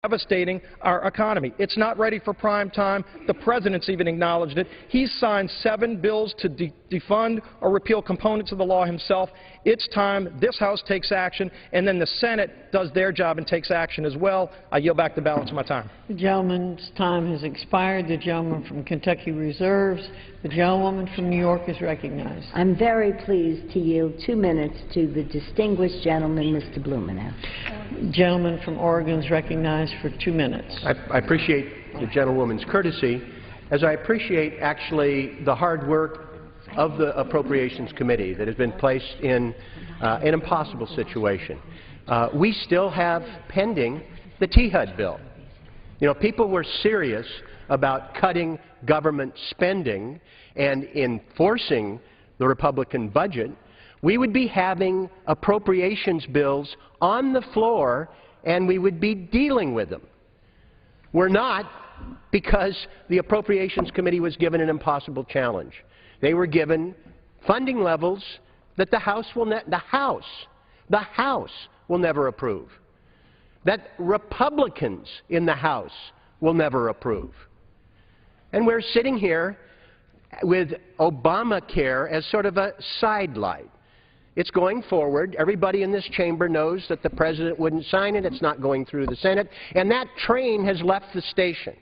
devastating our economy. It's not ready for prime time. The President's even acknowledged it. He's signed 7 bills to defund or repeal components of the law himself. It's time this House takes action, and then the Senate does their job and takes action as well. I yield back the balance of my time. The gentleman's time has expired. The gentleman from Kentucky reserves. The gentlewoman from New York is recognized. I'm very pleased to yield 2 minutes to the distinguished gentleman, Mr. Blumenauer. Gentleman from Oregon is recognized for 2 minutes. I appreciate the gentlewoman's courtesy, as I appreciate actually the hard work of the Appropriations Committee that has been placed in an impossible situation. We still have pending the THUD bill. You know, people were serious about cutting government spending and enforcing the Republican budget. We would be having appropriations bills on the floor and we would be dealing with them. We're not, because the Appropriations Committee was given an impossible challenge. They were given funding levels that the House will never approve, that Republicans in the House will never approve. And we're sitting here with Obamacare as sort of a sidelight. It's going forward. Everybody in this chamber knows that the President wouldn't sign it. It's not going through the Senate. And that train has left the station.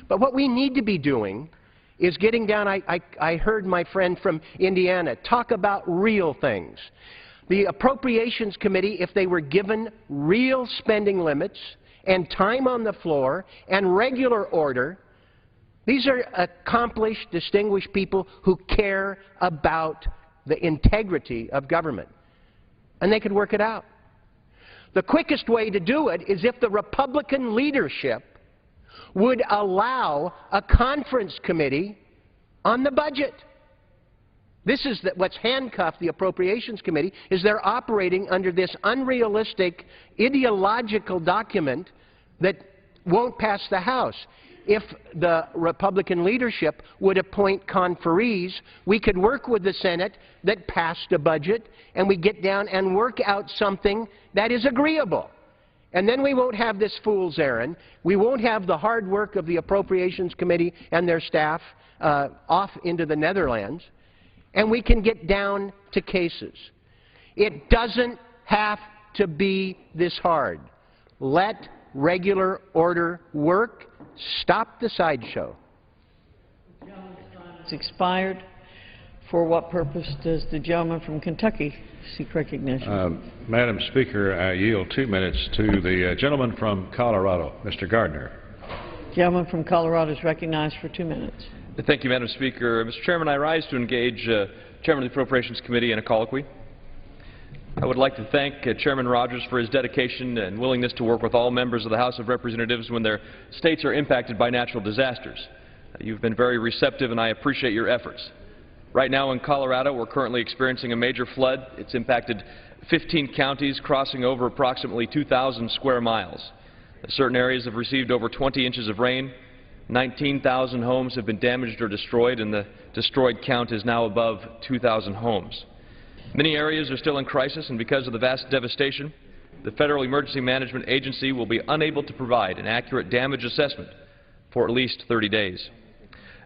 But what we need to be doing is getting down. I heard my friend from Indiana talk about real things. The Appropriations Committee, if they were given real spending limits and time on the floor and regular order, these are accomplished, distinguished people who care about the integrity of government, and they could work it out. The quickest way to do it is if the Republican leadership would allow a conference committee on the budget. This is what's handcuffed the Appropriations Committee, is they're operating under this unrealistic ideological document that won't pass the House. If the Republican leadership would appoint conferees, we could work with the Senate that passed a budget, and we get down and work out something that is agreeable. And then we won't have this fool's errand. We won't have the hard work of the Appropriations Committee and their staff off into the Netherlands, and we can get down to cases. It doesn't have to be this hard. Let regular order work. Stop the sideshow. The gentleman's time has expired. For what purpose does the gentleman from Kentucky seek recognition? Madam Speaker, I yield 2 minutes to the gentleman from Colorado, Mr. Gardner. The gentleman from Colorado is recognized for 2 minutes. Thank you, Madam Speaker. Mr. Chairman, I rise to engage Chairman of the Appropriations Committee in a colloquy. I would like to thank Chairman Rogers for his dedication and willingness to work with all members of the House of Representatives when their states are impacted by natural disasters. You've been very receptive, and I appreciate your efforts. Right now in Colorado, we're currently experiencing a major flood. It's impacted 15 counties, crossing over approximately 2,000 square miles. Certain areas have received over 20 inches of rain. 19,000 homes have been damaged or destroyed, and the destroyed count is now above 2,000 homes. Many areas are still in crisis, and because of the vast devastation, the Federal Emergency Management Agency will be unable to provide an accurate damage assessment for at least 30 days.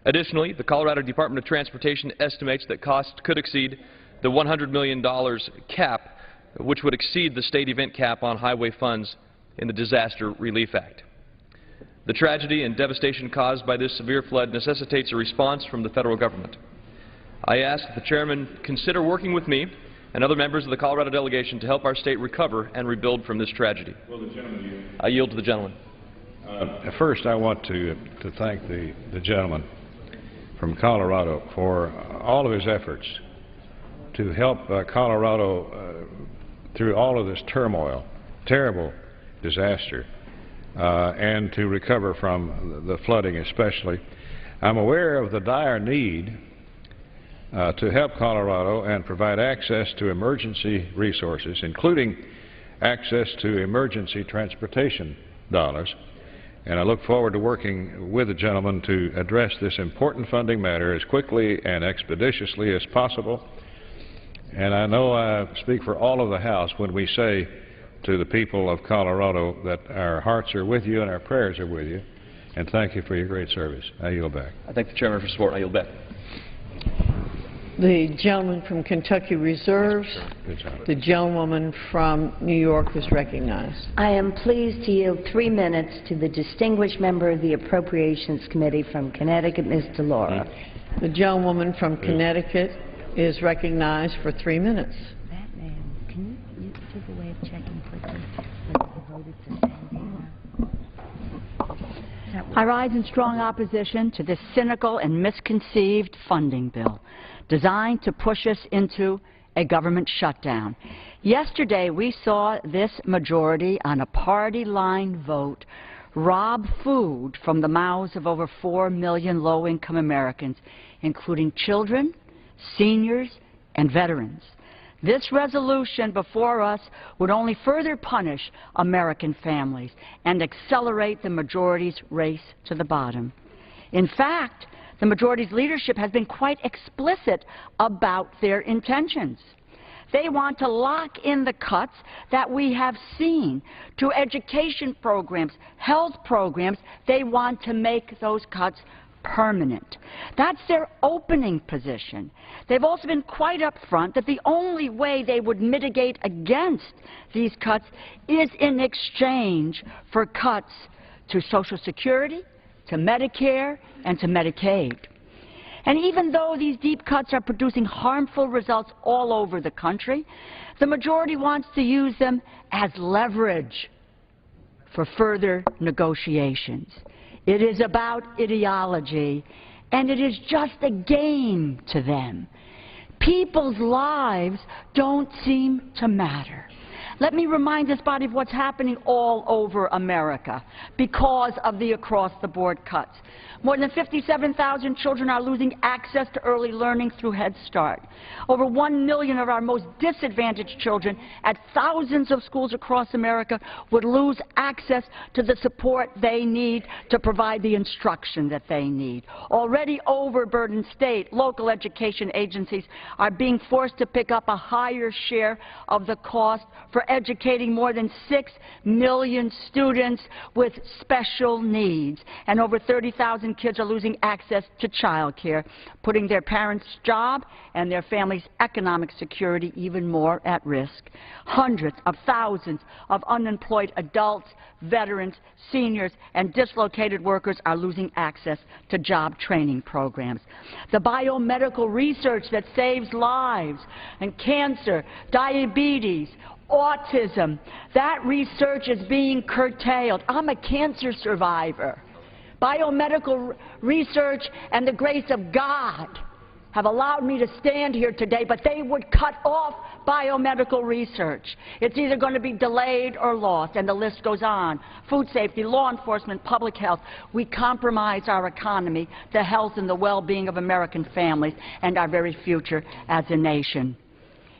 Additionally, the Colorado Department of Transportation estimates that costs could exceed the $100 million cap, which would exceed the state event cap on highway funds in the Disaster Relief Act. The tragedy and devastation caused by this severe flood necessitates a response from the federal government. I ask that the Chairman consider working with me and other members of the Colorado delegation to help our state recover and rebuild from this tragedy. Will the gentleman yield? I yield to the gentleman. First, I want to thank the gentleman from Colorado for all of his efforts to help Colorado through all of this turmoil, terrible disaster, and to recover from the flooding especially. I'm aware of the dire need to help Colorado and provide access to emergency resources, including access to emergency transportation dollars. And I look forward to working with the gentleman to address this important funding matter as quickly and expeditiously as possible. And I know I speak for all of the House when we say to the people of Colorado that our hearts are with you and our prayers are with you, and thank you for your great service. I yield back. I thank the Chairman for support. I yield back. The gentleman from Kentucky reserves. Good job. The gentlewoman from New York is recognized. I am pleased to yield 3 minutes to the distinguished member of the Appropriations Committee from Connecticut, Ms. DeLaura. The gentlewoman from Connecticut is recognized for 3 minutes. Batman, can you do the way of checking quickly whether you voted for Sandy? I rise in strong opposition to this cynical and misconceived funding bill designed to push us into a government shutdown. Yesterday, we saw this majority on a party-line vote rob food from the mouths of over 4 million low-income Americans, including children, seniors, and veterans. This resolution before us would only further punish American families and accelerate the majority's race to the bottom. In fact, the majority's leadership has been quite explicit about their intentions. They want to lock in the cuts that we have seen to education programs, health programs. They want to make those cuts permanent. That's their opening position. They've also been quite upfront that the only way they would mitigate against these cuts is in exchange for cuts to Social Security, to Medicare, and to Medicaid. And even though these deep cuts are producing harmful results all over the country, the majority wants to use them as leverage for further negotiations. It is about ideology, and it is just a game to them. People's lives don't seem to matter. Let me remind this body of what's happening all over America because of the across-the-board cuts. More than 57,000 children are losing access to early learning through Head Start. Over 1 million of our most disadvantaged children at thousands of schools across America would lose access to the support they need to provide the instruction that they need. Already overburdened state, local education agencies are being forced to pick up a higher share of the cost for educating more than 6 million students with special needs. And over 30,000 kids are losing access to child care, putting their parents' job and their family's economic security even more at risk. Hundreds of thousands of unemployed adults, veterans, seniors, and dislocated workers are losing access to job training programs. The biomedical research that saves lives and cancer, diabetes, autism, that research is being curtailed. I'm a cancer survivor. Biomedical research and the grace of God have allowed me to stand here today, but they would cut off biomedical research. It's either going to be delayed or lost, and the list goes on. Food safety, law enforcement, public health. We compromise our economy, the health and the well-being of American families, and our very future as a nation.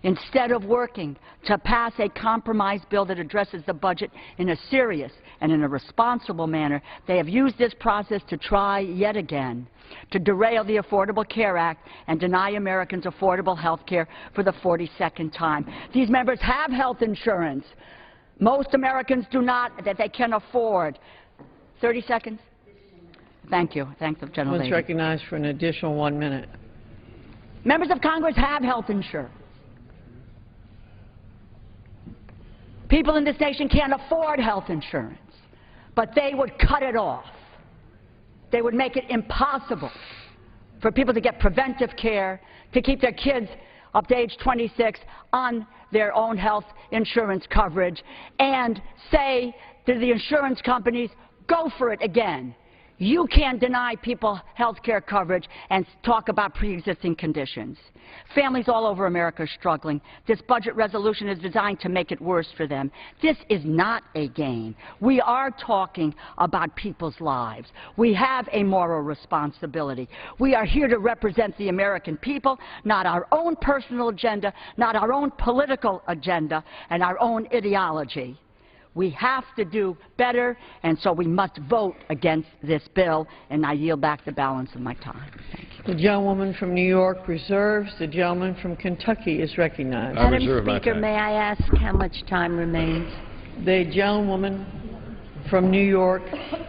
Instead of working to pass a compromise bill that addresses the budget in a serious and in a responsible manner, they have used this process to try yet again to derail the Affordable Care Act and deny Americans affordable health care for the 42nd time. These members have health insurance. Most Americans do not, that they can afford. 30 seconds? Thank you. Thank the gentleman. Let's recognize for an additional 1 minute. Members of Congress have health insurance. People in this nation can't afford health insurance, but they would cut it off. They would make it impossible for people to get preventive care, to keep their kids up to age 26 on their own health insurance coverage, and say to the insurance companies, go for it again. You can't deny people health care coverage and talk about pre-existing conditions. Families all over America are struggling. This budget resolution is designed to make it worse for them. This is not a game. We are talking about people's lives. We have a moral responsibility. We are here to represent the American people, not our own personal agenda, not our own political agenda, and our own ideology. We have to do better, and so we must vote against this bill, and I yield back the balance of my time. Thank you. The gentlewoman from New York reserves. The gentleman from Kentucky is recognized. I Madam reserve my Speaker, time. may I ask how much time remains? The gentlewoman from New York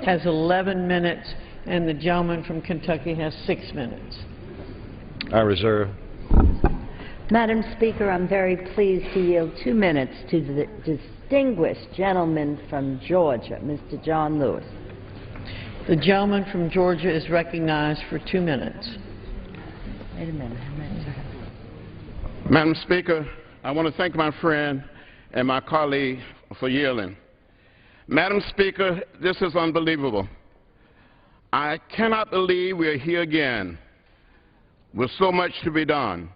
has 11 minutes, and the gentleman from Kentucky has 6 minutes. I reserve. Madam Speaker, I'm very pleased to yield 2 minutes to the distinguished gentleman from Georgia, Mr. John Lewis. The gentleman from Georgia is recognized for 2 minutes. Wait a minute. Madam Speaker, I want to thank my friend and my colleague for yielding. Madam Speaker, this is unbelievable. I cannot believe we are here again with so much to be done,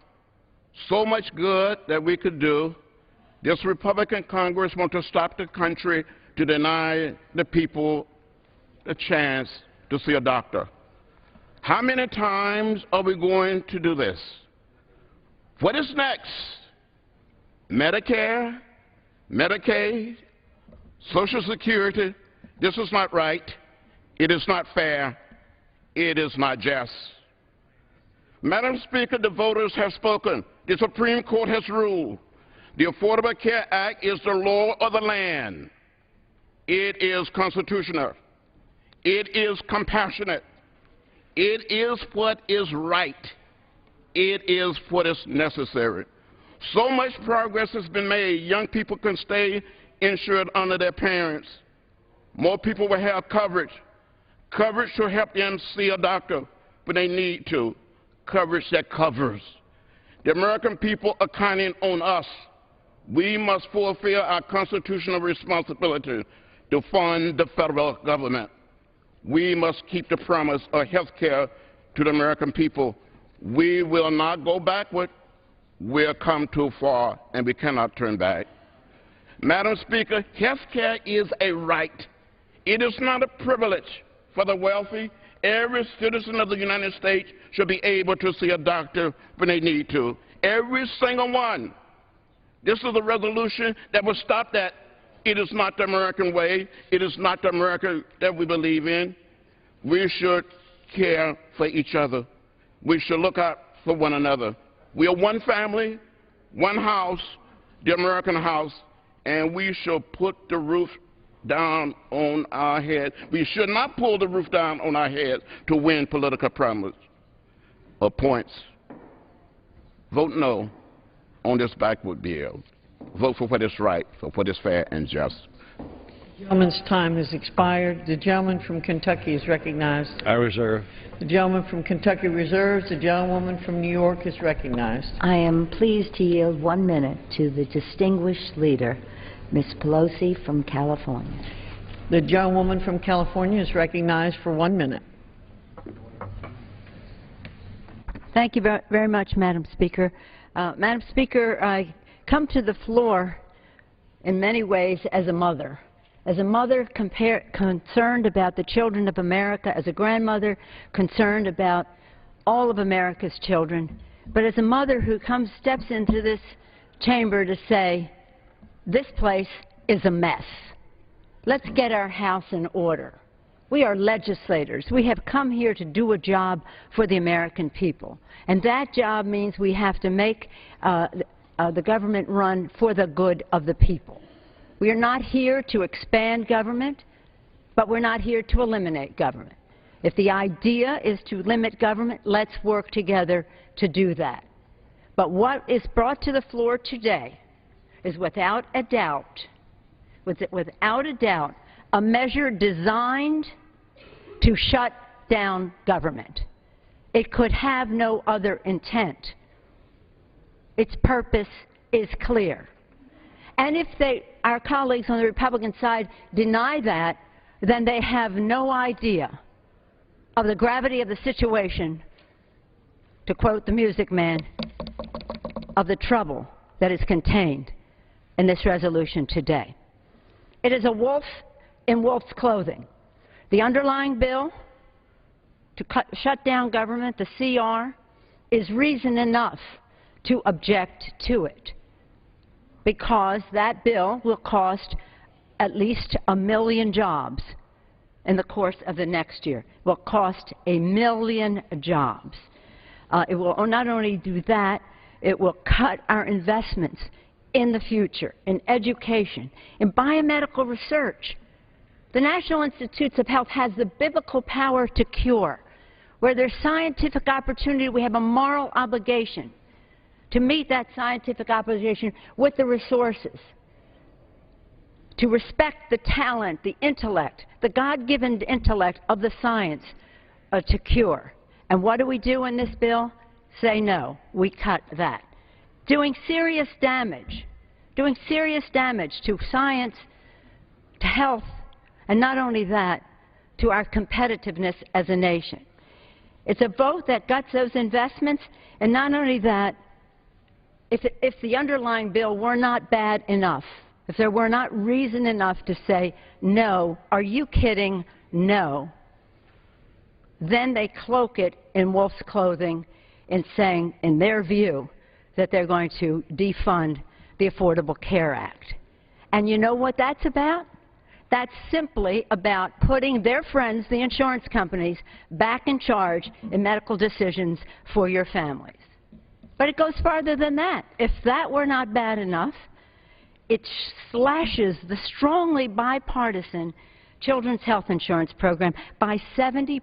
so much good that we could do. This Republican Congress wants to stop the country to deny the people the chance to see a doctor. How many times are we going to do this? What is next? Medicare, Medicaid, Social Security. This is not right. It is not fair. It is not just. Madam Speaker, the voters have spoken. The Supreme Court has ruled. The Affordable Care Act is the law of the land. It is constitutional. It is compassionate. It is what is right. It is what is necessary. So much progress has been made. Young people can stay insured under their parents. More people will have coverage. Coverage to help them see a doctor when they need to. Coverage that covers. The American people are counting on us. We must fulfill our constitutional responsibility to fund the federal government. We must keep the promise of health care to the American people. We will not go backward. We'll come too far, and we cannot turn back. Madam Speaker, health care is a right. It is not a privilege for the wealthy. Every citizen of the United States should be able to see a doctor when they need to. Every single one. This is a resolution that will stop that. It is not the American way. It is not the America that we believe in. We should care for each other. We should look out for one another. We are one family, one house, the American house, and we should put the roof down on our head. We should not pull the roof down on our head to win political promise or points. Vote no on this backward bill. Vote for what is right, for what is fair and just. The gentleman's time has expired. The gentleman from Kentucky is recognized. I reserve. The gentleman from Kentucky reserves. The gentlewoman from New York is recognized. I am pleased to yield 1 minute to the distinguished leader, Ms. Pelosi from California. The gentlewoman from California is recognized for 1 minute. Thank you very much, Madam Speaker. Madam Speaker, I come to the floor in many ways as a mother. As a mother concerned about the children of America, as a grandmother concerned about all of America's children, but as a mother who steps into this chamber to say, this place is a mess. Let's get our house in order. We are legislators. We have come here to do a job for the American people. And that job means we have to make the government run for the good of the people. We are not here to expand government, but we're not here to eliminate government. If the idea is to limit government, let's work together to do that. But what is brought to the floor today is without a doubt, a measure designed to shut down government. It could have no other intent. Its purpose is clear. And if our colleagues on the Republican side deny that, then they have no idea of the gravity of the situation, to quote the Music Man, of the trouble that is contained in this resolution today. It is a wolf in wolf's clothing. The underlying bill to shut down government, the CR, is reason enough to object to it, because that bill will cost at least 1 million jobs in the course of the next year. It will cost 1 million jobs. It will not only do that, it will cut our investments in the future, in education, in biomedical research. The National Institutes of Health has the biblical power to cure. Where there's scientific opportunity, we have a moral obligation to meet that scientific obligation with the resources, to respect the talent, the intellect, the God-given intellect of the science to cure. And what do we do in this bill? Say no. We cut that. Doing serious damage to science, to health, and not only that, to our competitiveness as a nation. It's a vote that guts those investments, and not only that, if the underlying bill were not bad enough, if there were not reason enough to say, no, are you kidding, no, then they cloak it in wolf's clothing in saying, in their view, that they're going to defund the Affordable Care Act. And you know what that's about? That's simply about putting their friends, the insurance companies, back in charge in medical decisions for your families. But it goes farther than that. If that were not bad enough, it slashes the strongly bipartisan children's health insurance program by 70%,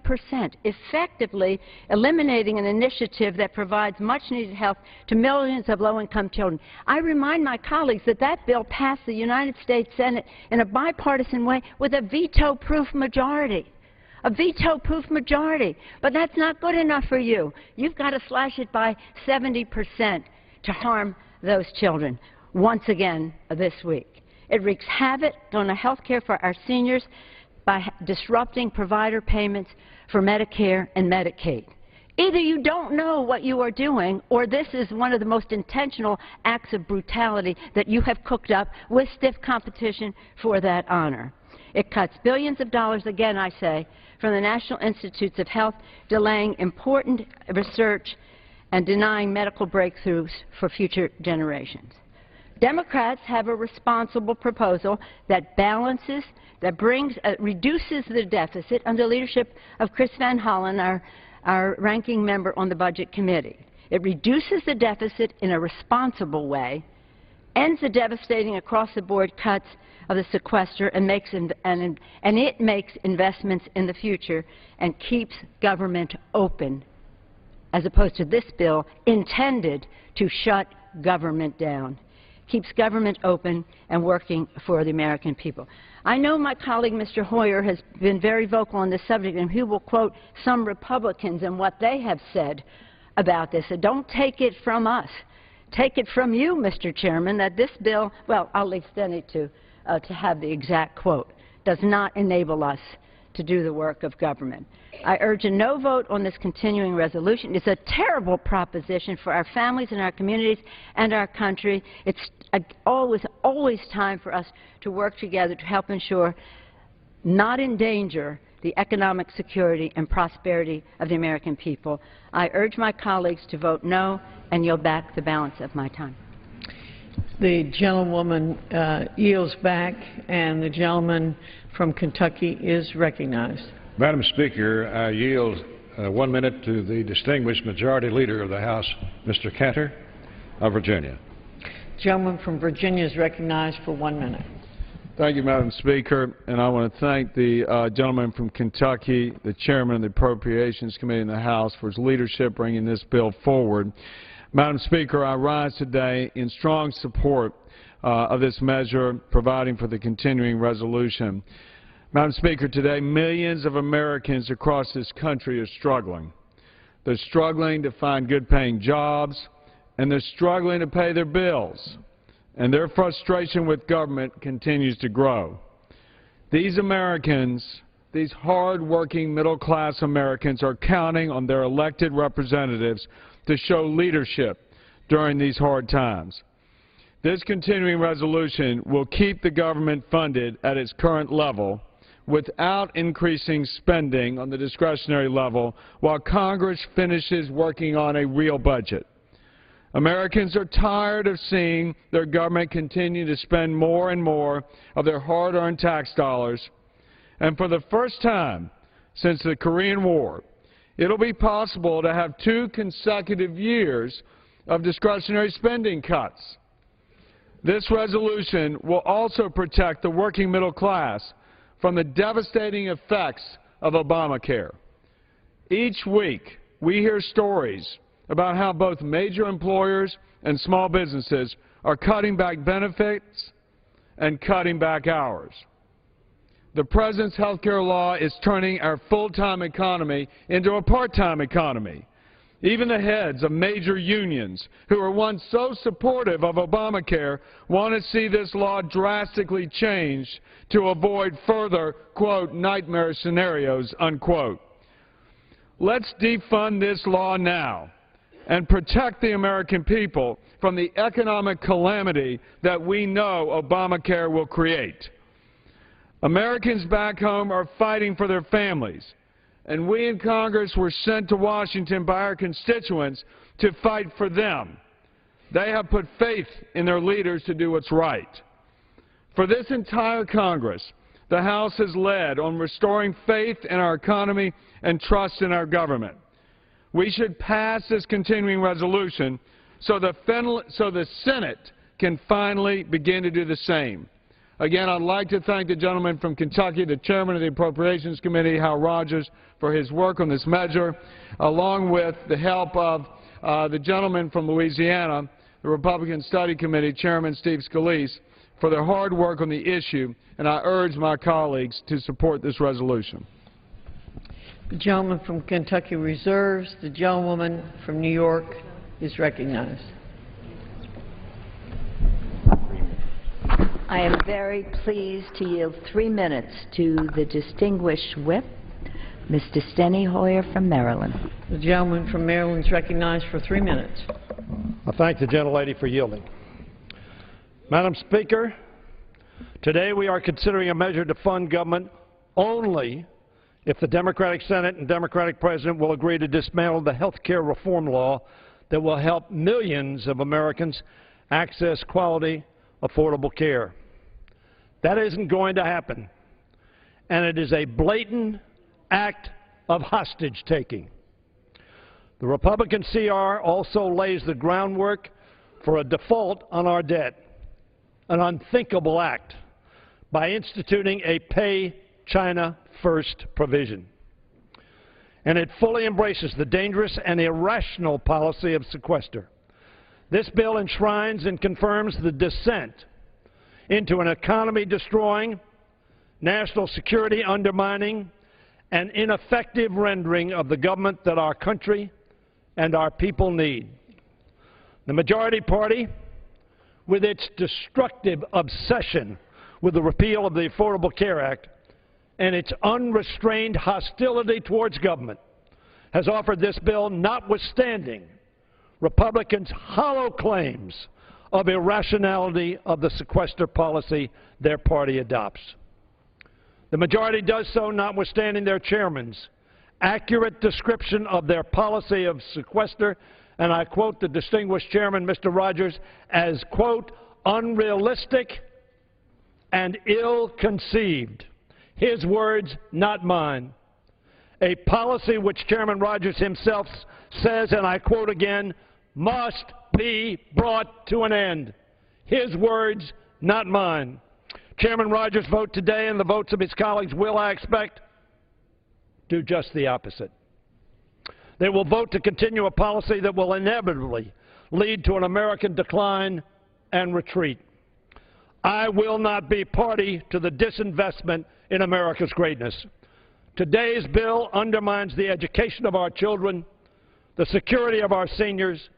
effectively eliminating an initiative that provides much-needed health to millions of low-income children. I remind my colleagues that that bill passed the United States Senate in a bipartisan way with a veto-proof majority. A veto-proof majority. But that's not good enough for you. You've got to slash it by 70% to harm those children once again this week. It wreaks havoc on the health care for our seniors by disrupting provider payments for Medicare and Medicaid. Either you don't know what you are doing, or this is one of the most intentional acts of brutality that you have cooked up with stiff competition for that honor. It cuts billions of dollars, again I say, from the National Institutes of Health, delaying important research and denying medical breakthroughs for future generations. Democrats have a responsible proposal that balances, that reduces the deficit under the leadership of Chris Van Hollen, our ranking member on the Budget Committee. It reduces the deficit in a responsible way, ends the devastating across-the-board cuts of the sequester, and it makes investments in the future and keeps government open, as opposed to this bill intended to shut government down. Keeps government open and working for the American people. I know my colleague, Mr. Hoyer, has been very vocal on this subject, and he will quote some Republicans and what they have said about this. So don't take it from us. Take it from you, Mr. Chairman, that this bill, well, I'll leave Steny to have the exact quote, does not enable us to do the work of government. I urge a no vote on this continuing resolution. It's a terrible proposition for our families and our communities and our country. It's always time for us to work together to help ensure, not endanger, the economic security and prosperity of the American people. I urge my colleagues to vote no and yield back the balance of my time. The gentlewoman yields back, and the gentleman from Kentucky is recognized. Madam Speaker, I yield 1 minute to the distinguished Majority Leader of the House, Mr. Cantor of Virginia. The gentleman from Virginia is recognized for 1 minute. Thank you, Madam Speaker, and I want to thank the gentleman from Kentucky, the chairman of the Appropriations Committee in the House, for his leadership bringing this bill forward. Madam Speaker, I rise today in strong support of this measure, providing for the continuing resolution. Madam Speaker, today millions of Americans across this country are struggling. They're struggling to find good-paying jobs, and they're struggling to pay their bills. And their frustration with government continues to grow. These Americans, these hard-working middle-class Americans, are counting on their elected representatives to show leadership during these hard times. This continuing resolution will keep the government funded at its current level without increasing spending on the discretionary level while Congress finishes working on a real budget. Americans are tired of seeing their government continue to spend more and more of their hard-earned tax dollars, and for the first time since the Korean War, it'll be possible to have 2 consecutive years of discretionary spending cuts. This resolution will also protect the working middle class from the devastating effects of Obamacare. Each week, we hear stories about how both major employers and small businesses are cutting back benefits and cutting back hours. The President's health care law is turning our full-time economy into a part-time economy. Even the heads of major unions, who were once so supportive of Obamacare, want to see this law drastically changed to avoid further, quote, nightmare scenarios, unquote. Let's defund this law now and protect the American people from the economic calamity that we know Obamacare will create. Americans back home are fighting for their families, and we in Congress were sent to Washington by our constituents to fight for them. They have put faith in their leaders to do what's right. For this entire Congress, the House has led on restoring faith in our economy and trust in our government. We should pass this continuing resolution so the Senate can finally begin to do the same. Again, I'd like to thank the gentleman from Kentucky, the chairman of the Appropriations Committee, Hal Rogers, for his work on this measure, along with the help of the gentleman from Louisiana, the Republican Study Committee, Chairman Steve Scalise, for their hard work on the issue, and I urge my colleagues to support this resolution. The gentleman from Kentucky reserves. The gentlewoman from New York is recognized. I am very pleased to yield 3 minutes to the distinguished whip, Mr. Steny Hoyer from Maryland. The gentleman from Maryland is recognized for 3 minutes. I thank the gentlelady for yielding. Madam Speaker, today we are considering a measure to fund government only if the Democratic Senate and Democratic President will agree to dismantle the health care reform law that will help millions of Americans access quality, affordable care. That isn't going to happen, and it is a blatant act of hostage-taking. The Republican CR also lays the groundwork for a default on our debt, an unthinkable act, by instituting a pay China first provision. And it fully embraces the dangerous and irrational policy of sequester. This bill enshrines and confirms the descent into an economy-destroying, national security undermining, and ineffective rendering of the government that our country and our people need. The majority party, with its destructive obsession with the repeal of the Affordable Care Act and its unrestrained hostility towards government, has offered this bill notwithstanding Republicans' hollow claims of irrationality of the sequester policy their party adopts. The majority does so notwithstanding their chairman's accurate description of their policy of sequester, and I quote the distinguished chairman, Mr. Rogers, as, quote, unrealistic and ill-conceived. His words, not mine. A policy which Chairman Rogers himself says, and I quote again, must be brought to an end. His words, not mine. Chairman Rogers' vote today and the votes of his colleagues will, I expect, do just the opposite. They will vote to continue a policy that will inevitably lead to an American decline and retreat. I will not be party to the disinvestment in America's greatness. Today's bill undermines the education of our children, the security of our seniors,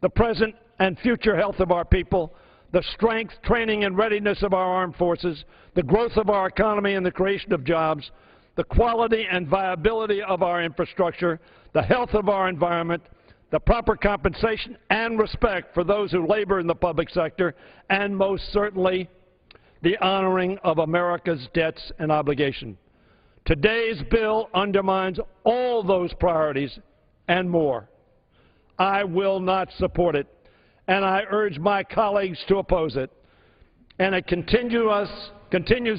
the present and future health of our people, the strength, training, and readiness of our armed forces, the growth of our economy and the creation of jobs, the quality and viability of our infrastructure, the health of our environment, the proper compensation and respect for those who labor in the public sector, and most certainly, the honoring of America's debts and obligations. Today's bill undermines all those priorities and more. I will not support it, and I urge my colleagues to oppose it. And it continues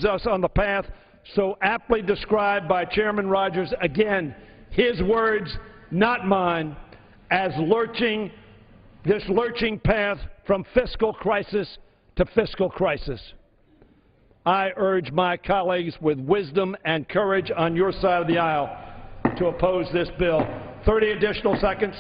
us on the path so aptly described by Chairman Rogers, again, his words, not mine, as this lurching path from fiscal crisis to fiscal crisis. I urge my colleagues with wisdom and courage on your side of the aisle to oppose this bill. 30 additional seconds.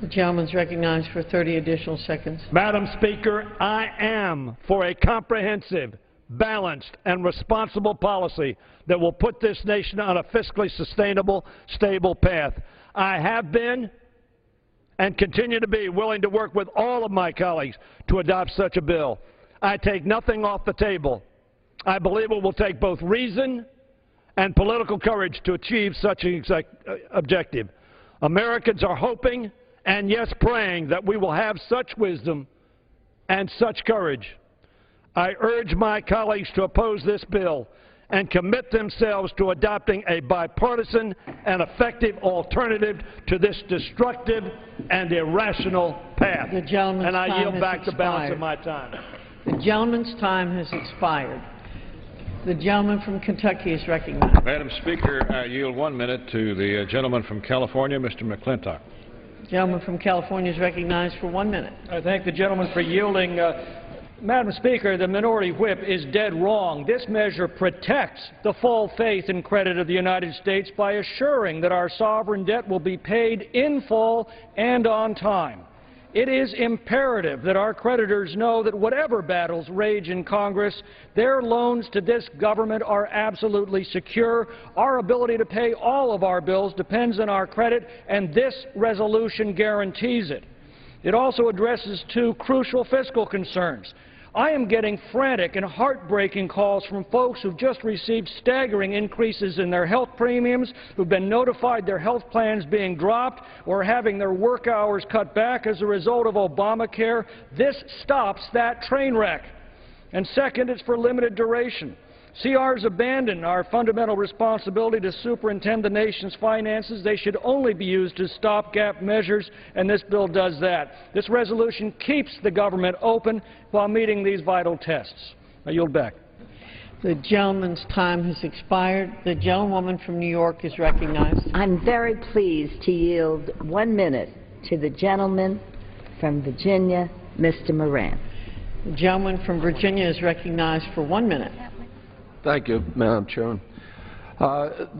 The gentleman's recognized for 30 additional seconds. Madam Speaker, I am for a comprehensive, balanced, and responsible policy that will put this nation on a fiscally sustainable, stable path. I have been and continue to be willing to work with all of my colleagues to adopt such a bill. I take nothing off the table. I believe it will take both reason and political courage to achieve such an objective. Americans are hoping and, yes, praying that we will have such wisdom and such courage. I urge my colleagues to oppose this bill and commit themselves to adopting a bipartisan and effective alternative to this destructive and irrational path. The gentleman's and I time yield has back the balance expired. of my time. The gentleman's time has expired. The gentleman from Kentucky is recognized. Madam Speaker, I yield 1 minute to the gentleman from California, Mr. McClintock. The gentleman from California is recognized for 1 minute. I thank the gentleman for yielding. Madam Speaker, the minority whip is dead wrong. This measure protects the full faith and credit of the United States by assuring that our sovereign debt will be paid in full and on time. It is imperative that our creditors know that whatever battles rage in Congress, their loans to this government are absolutely secure. Our ability to pay all of our bills depends on our credit, and this resolution guarantees it. It also addresses two crucial fiscal concerns. I am getting frantic and heartbreaking calls from folks who've just received staggering increases in their health premiums, who've been notified their health plans being dropped or having their work hours cut back as a result of Obamacare. This stops that train wreck. And second, it's for limited duration. CRs abandon our fundamental responsibility to superintend the nation's finances. They should only be used as stopgap measures, and this bill does that. This resolution keeps the government open while meeting these vital tests. I yield back. The gentleman's time has expired. The gentlewoman from New York is recognized. I'm very pleased to yield 1 minute to the gentleman from Virginia, Mr. Moran. The gentleman from Virginia is recognized for 1 minute. Thank you, Madam Chairman.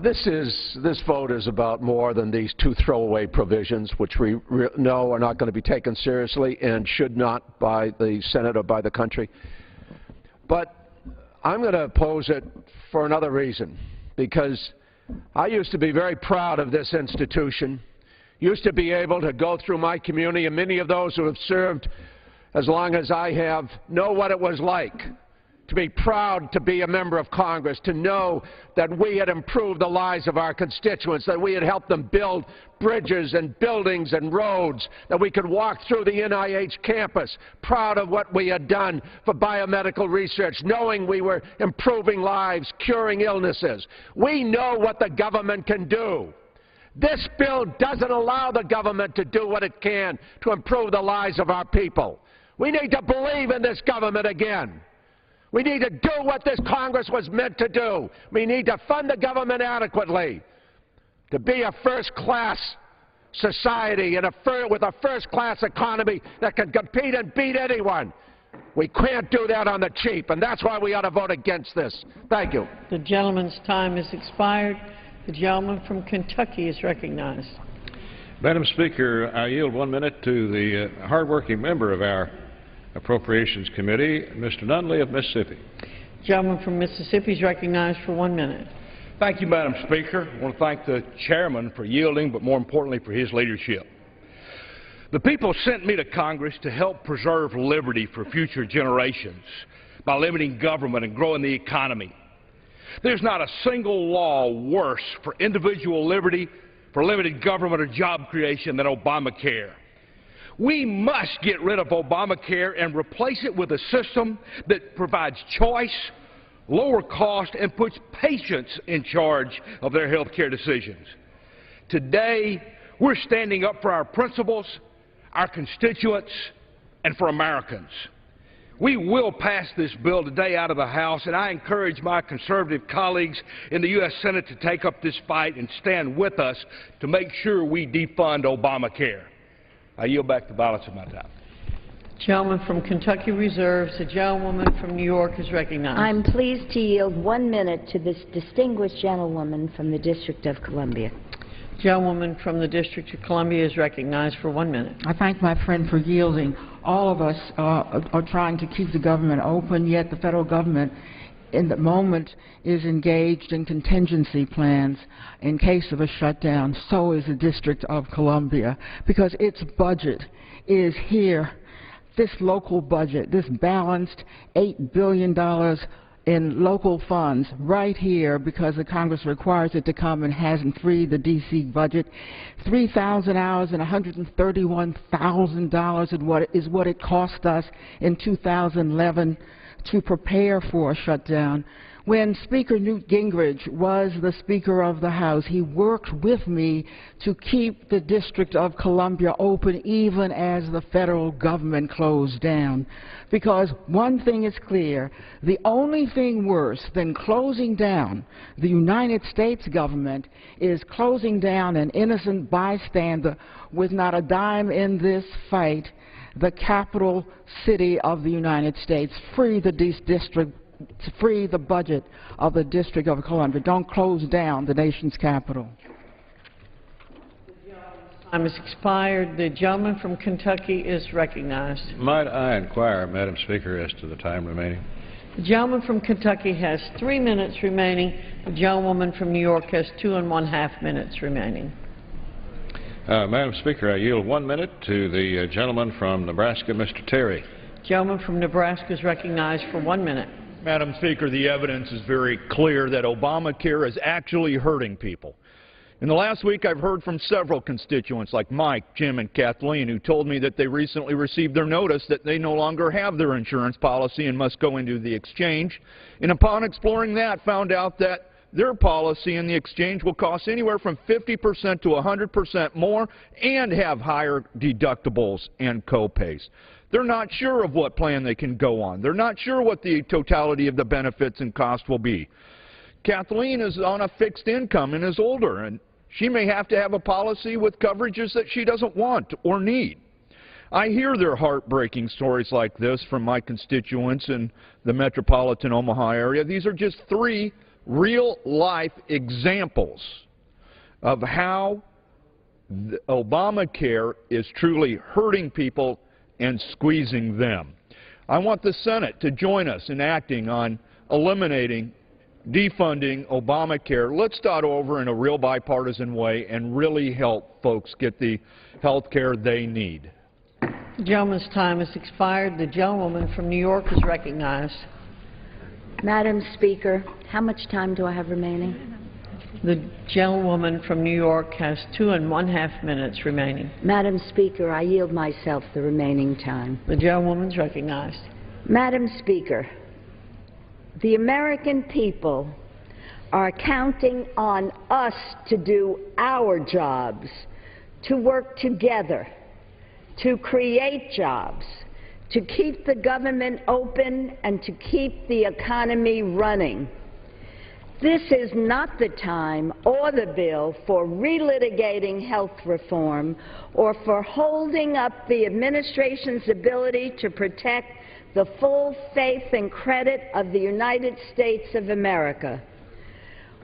This vote is about more than these two throwaway provisions, which we know are not going to be taken seriously and should not by the Senate or by the country. But I'm going to oppose it for another reason, because I used to be very proud of this institution, used to be able to go through my community, and many of those who have served as long as I have know what it was like to be proud to be a member of Congress, to know that we had improved the lives of our constituents, that we had helped them build bridges and buildings and roads, that we could walk through the NIH campus, proud of what we had done for biomedical research, knowing we were improving lives, curing illnesses. We know what the government can do. This bill doesn't allow the government to do what it can to improve the lives of our people. We need to believe in this government again. We need to do what this Congress was meant to do. We need to fund the government adequately to be a first-class society and with a first-class economy that can compete and beat anyone. We can't do that on the cheap, and that's why we ought to vote against this. Thank you. The gentleman's time has expired. The gentleman from Kentucky is recognized. Madam Speaker, I yield 1 minute to the hardworking member of our Appropriations Committee, Mr. Nunley of Mississippi. The gentleman from Mississippi is recognized for 1 minute. Thank you, Madam Speaker. I want to thank the chairman for yielding, but more importantly for his leadership. The people sent me to Congress to help preserve liberty for future generations by limiting government and growing the economy. There's not a single law worse for individual liberty, for limited government or job creation than Obamacare. We must get rid of Obamacare and replace it with a system that provides choice, lower cost, and puts patients in charge of their health care decisions. Today, we're standing up for our principles, our constituents, and for Americans. We will pass this bill today out of the House, and I encourage my conservative colleagues in the U.S. Senate to take up this fight and stand with us to make sure we defund Obamacare. I yield back the balance of my time. Gentleman from Kentucky reserves. The gentlewoman from New York is recognized. I'm pleased to yield 1 minute to this distinguished gentlewoman from the District of Columbia. Gentlewoman from the District of Columbia is recognized for 1 minute. I thank my friend for yielding. All of us are trying to keep the government open, yet the federal government in the moment is engaged in contingency plans in case of a shutdown. So is the District of Columbia, because its budget is here. This local budget, this balanced $8 billion in local funds right here, because the Congress requires it to come and hasn't freed the D.C. budget. 3,000 hours and $131,000 is what it cost us in 2011 to prepare for a shutdown. When Speaker Newt Gingrich was the Speaker of the House, he worked with me to keep the District of Columbia open even as the federal government closed down. Because one thing is clear, the only thing worse than closing down the United States government is closing down an innocent bystander with not a dime in this fight, the capital city of the United States. Free the district. Free the budget of the District of Columbia. Don't close down the nation's capital. Time has expired. The gentleman from Kentucky is recognized. Might I inquire, Madam Speaker, as to the time remaining? The gentleman from Kentucky has 3 minutes remaining. The gentlewoman from New York has 2½ minutes remaining. Madam Speaker, I yield 1 minute to the gentleman from Nebraska, Mr. Terry. Gentleman from Nebraska is recognized for 1 minute. Madam Speaker, the evidence is very clear that Obamacare is actually hurting people. In the last week, I've heard from several constituents like Mike, Jim, and Kathleen, who told me that they recently received their notice that they no longer have their insurance policy and must go into the exchange. And upon exploring that, found out that their policy in the exchange will cost anywhere from 50% to 100% more and have higher deductibles and co-pays. They're not sure of what plan they can go on. They're not sure what the totality of the benefits and cost will be. Kathleen is on a fixed income and is older, and she may have to have a policy with coverages that she doesn't want or need. I hear their heartbreaking stories like this from my constituents in the metropolitan Omaha area. These are just 3 real-life examples of how Obamacare is truly hurting people and squeezing them. I want the Senate to join us in acting on eliminating, defunding Obamacare. Let's start over in a real bipartisan way and really help folks get the health care they need. The gentleman's time has expired. The gentlewoman from New York is recognized. Madam Speaker, how much time do I have remaining? The gentlewoman from New York has 2½ minutes remaining. Madam Speaker, I yield myself the remaining time. The gentlewoman is recognized. Madam Speaker, the American people are counting on us to do our jobs, to work together, to create jobs, to keep the government open and to keep the economy running. This is not the time or the bill for relitigating health reform or for holding up the administration's ability to protect the full faith and credit of the United States of America.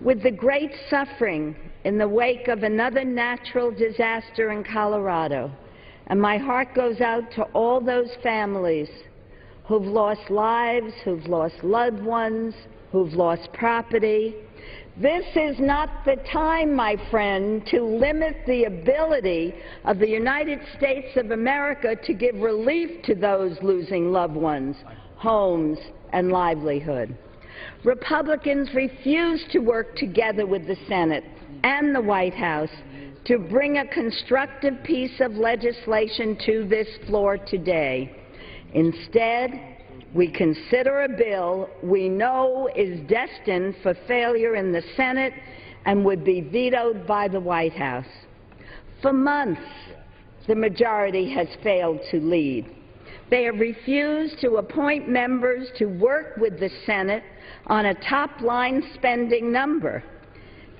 With the great suffering in the wake of another natural disaster in Colorado, and my heart goes out to all those families who've lost lives, who've lost loved ones, who've lost property. This is not the time, my friend, to limit the ability of the United States of America to give relief to those losing loved ones, homes, and livelihood. Republicans refuse to work together with the Senate and the White House to bring a constructive piece of legislation to this floor today. Instead, we consider a bill we know is destined for failure in the Senate and would be vetoed by the White House. For months, the majority has failed to lead. They have refused to appoint members to work with the Senate on a top-line spending number.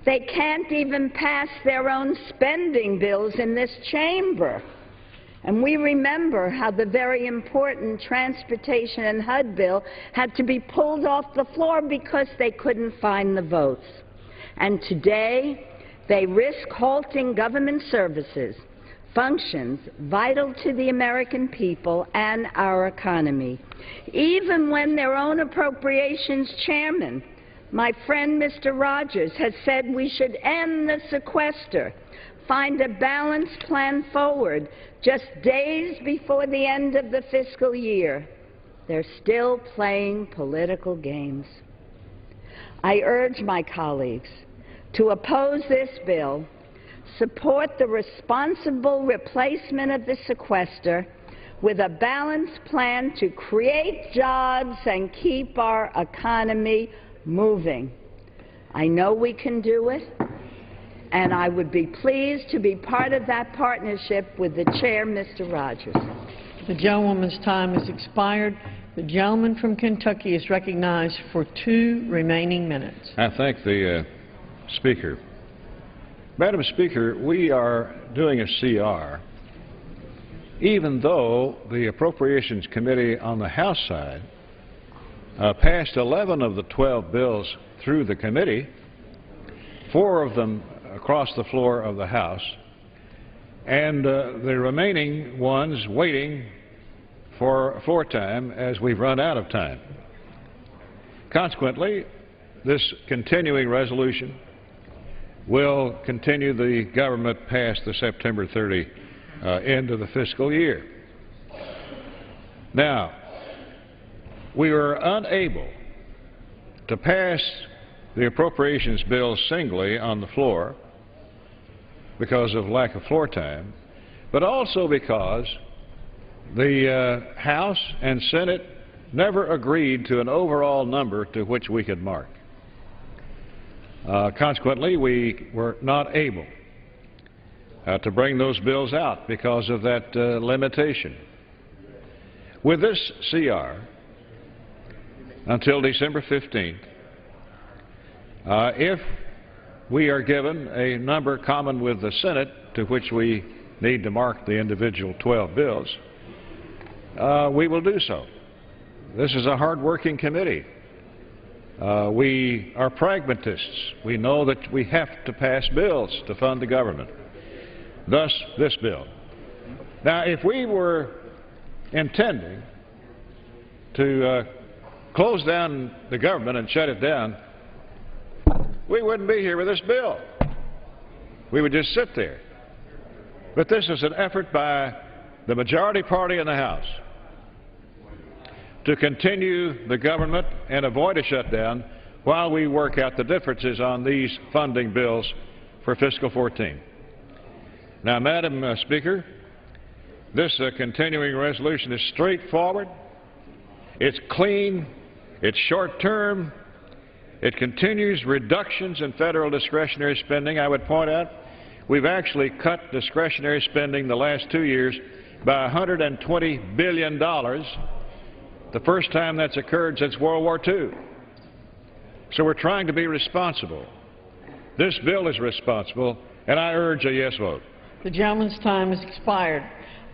They can't even pass their own spending bills in this chamber. And we remember how the very important Transportation and HUD bill had to be pulled off the floor because they couldn't find the votes. And today, they risk halting government services, functions vital to the American people and our economy, even when their own appropriations chairman, my friend Mr. Rogers, has said we should end the sequester, find a balanced plan forward just days before the end of the fiscal year. They're still playing political games. I urge my colleagues to oppose this bill, support the responsible replacement of the sequester with a balanced plan to create jobs and keep our economy moving. I know we can do it, and I would be pleased to be part of that partnership with the chair, Mr. Rogers. The gentlewoman's time has expired. The gentleman from Kentucky is recognized for 2 remaining minutes. I thank the Speaker. Madam Speaker, we are doing a CR even though the Appropriations Committee on the House side passed 11 of the 12 bills through the committee, 4 of them across the floor of the House, and the remaining ones waiting for floor time as we've run out of time. Consequently, this continuing resolution will continue the government past the September 30 end of the fiscal year. Now, we were unable to pass the appropriations bill singly on the floor because of lack of floor time, but also because the House and Senate never agreed to an overall number to which we could mark. Consequently, we were not able to bring those bills out because of that limitation. With this CR, until December 15th, if we are given a number common with the Senate to which we need to mark the individual 12 bills, we will do so. This is a hard-working committee. We are pragmatists. We know that we have to pass bills to fund the government. Thus, this bill. Now, if we were intending to close down the government and shut it down, we wouldn't be here with this bill. We would just sit there. But this is an effort by the majority party in the House to continue the government and avoid a shutdown while we work out the differences on these funding bills for fiscal 14. Now, Madam Speaker, this continuing resolution is straightforward, it's clean, it's short-term, it continues reductions in federal discretionary spending. I would point out we've actually cut discretionary spending the last 2 years by $120 billion, the first time that's occurred since World War II. So we're trying to be responsible. This bill is responsible, and I urge a yes vote. The gentleman's time has expired.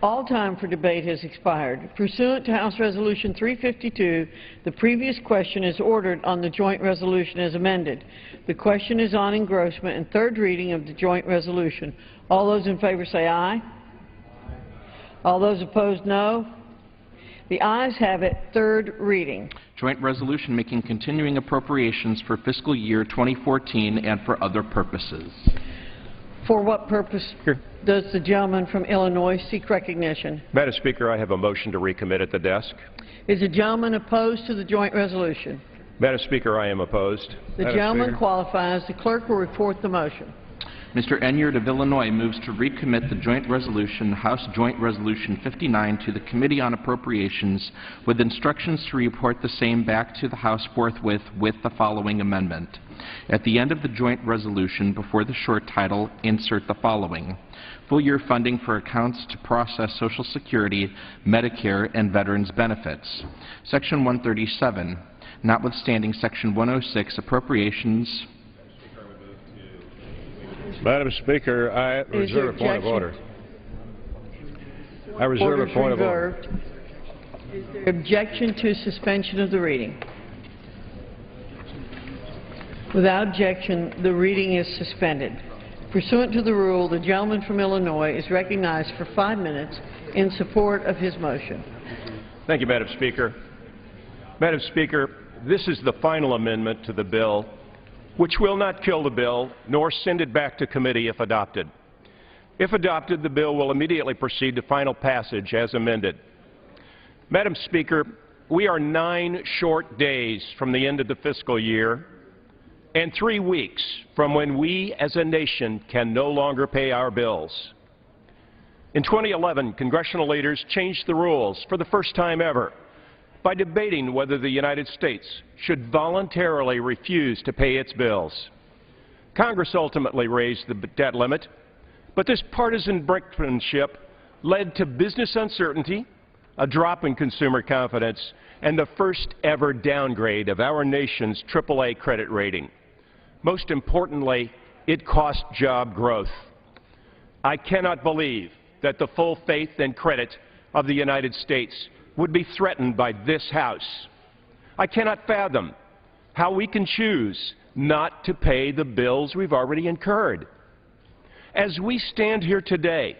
All time for debate has expired. Pursuant to House Resolution 352, the previous question is ordered on the joint resolution as amended. The question is on engrossment and third reading of the joint resolution. All those in favor say aye. All those opposed, no. The ayes have it. Third reading. Joint resolution making continuing appropriations for fiscal year 2014 and for other purposes. For what purpose does the gentleman from Illinois seek recognition? Madam Speaker, I have a motion to recommit at the desk. Is the gentleman opposed to the joint resolution? Madam Speaker, I am opposed. The gentleman qualifies. The clerk will report the motion. Mr. Enyart of Illinois moves to recommit the joint resolution, House Joint Resolution 59, to the Committee on Appropriations with instructions to report the same back to the House forthwith with the following amendment. At the end of the joint resolution, before the short title, insert the following: full-year funding for accounts to process Social Security, Medicare, and Veterans benefits. Section 137, notwithstanding Section 106, appropriations. Madam Speaker, I reserve a point of order. I reserve a point of order. Is there objection to suspension of the reading? Without objection, the reading is suspended. Pursuant to the rule, the gentleman from Illinois is recognized for 5 minutes in support of his motion. Thank you, Madam Speaker. Madam Speaker, this is the final amendment to the bill, which will not kill the bill nor send it back to committee if adopted. If adopted, the bill will immediately proceed to final passage as amended. Madam Speaker, we are 9 short days from the end of the fiscal year and 3 weeks from when we as a nation can no longer pay our bills. In 2011, congressional leaders changed the rules for the first time ever by debating whether the United States should voluntarily refuse to pay its bills. Congress ultimately raised the debt limit, but this partisan brinkmanship led to business uncertainty, a drop in consumer confidence, and the first ever downgrade of our nation's AAA credit rating. Most importantly, it cost job growth. I cannot believe that the full faith and credit of the United States would be threatened by this House. I cannot fathom how we can choose not to pay the bills we've already incurred. As we stand here today,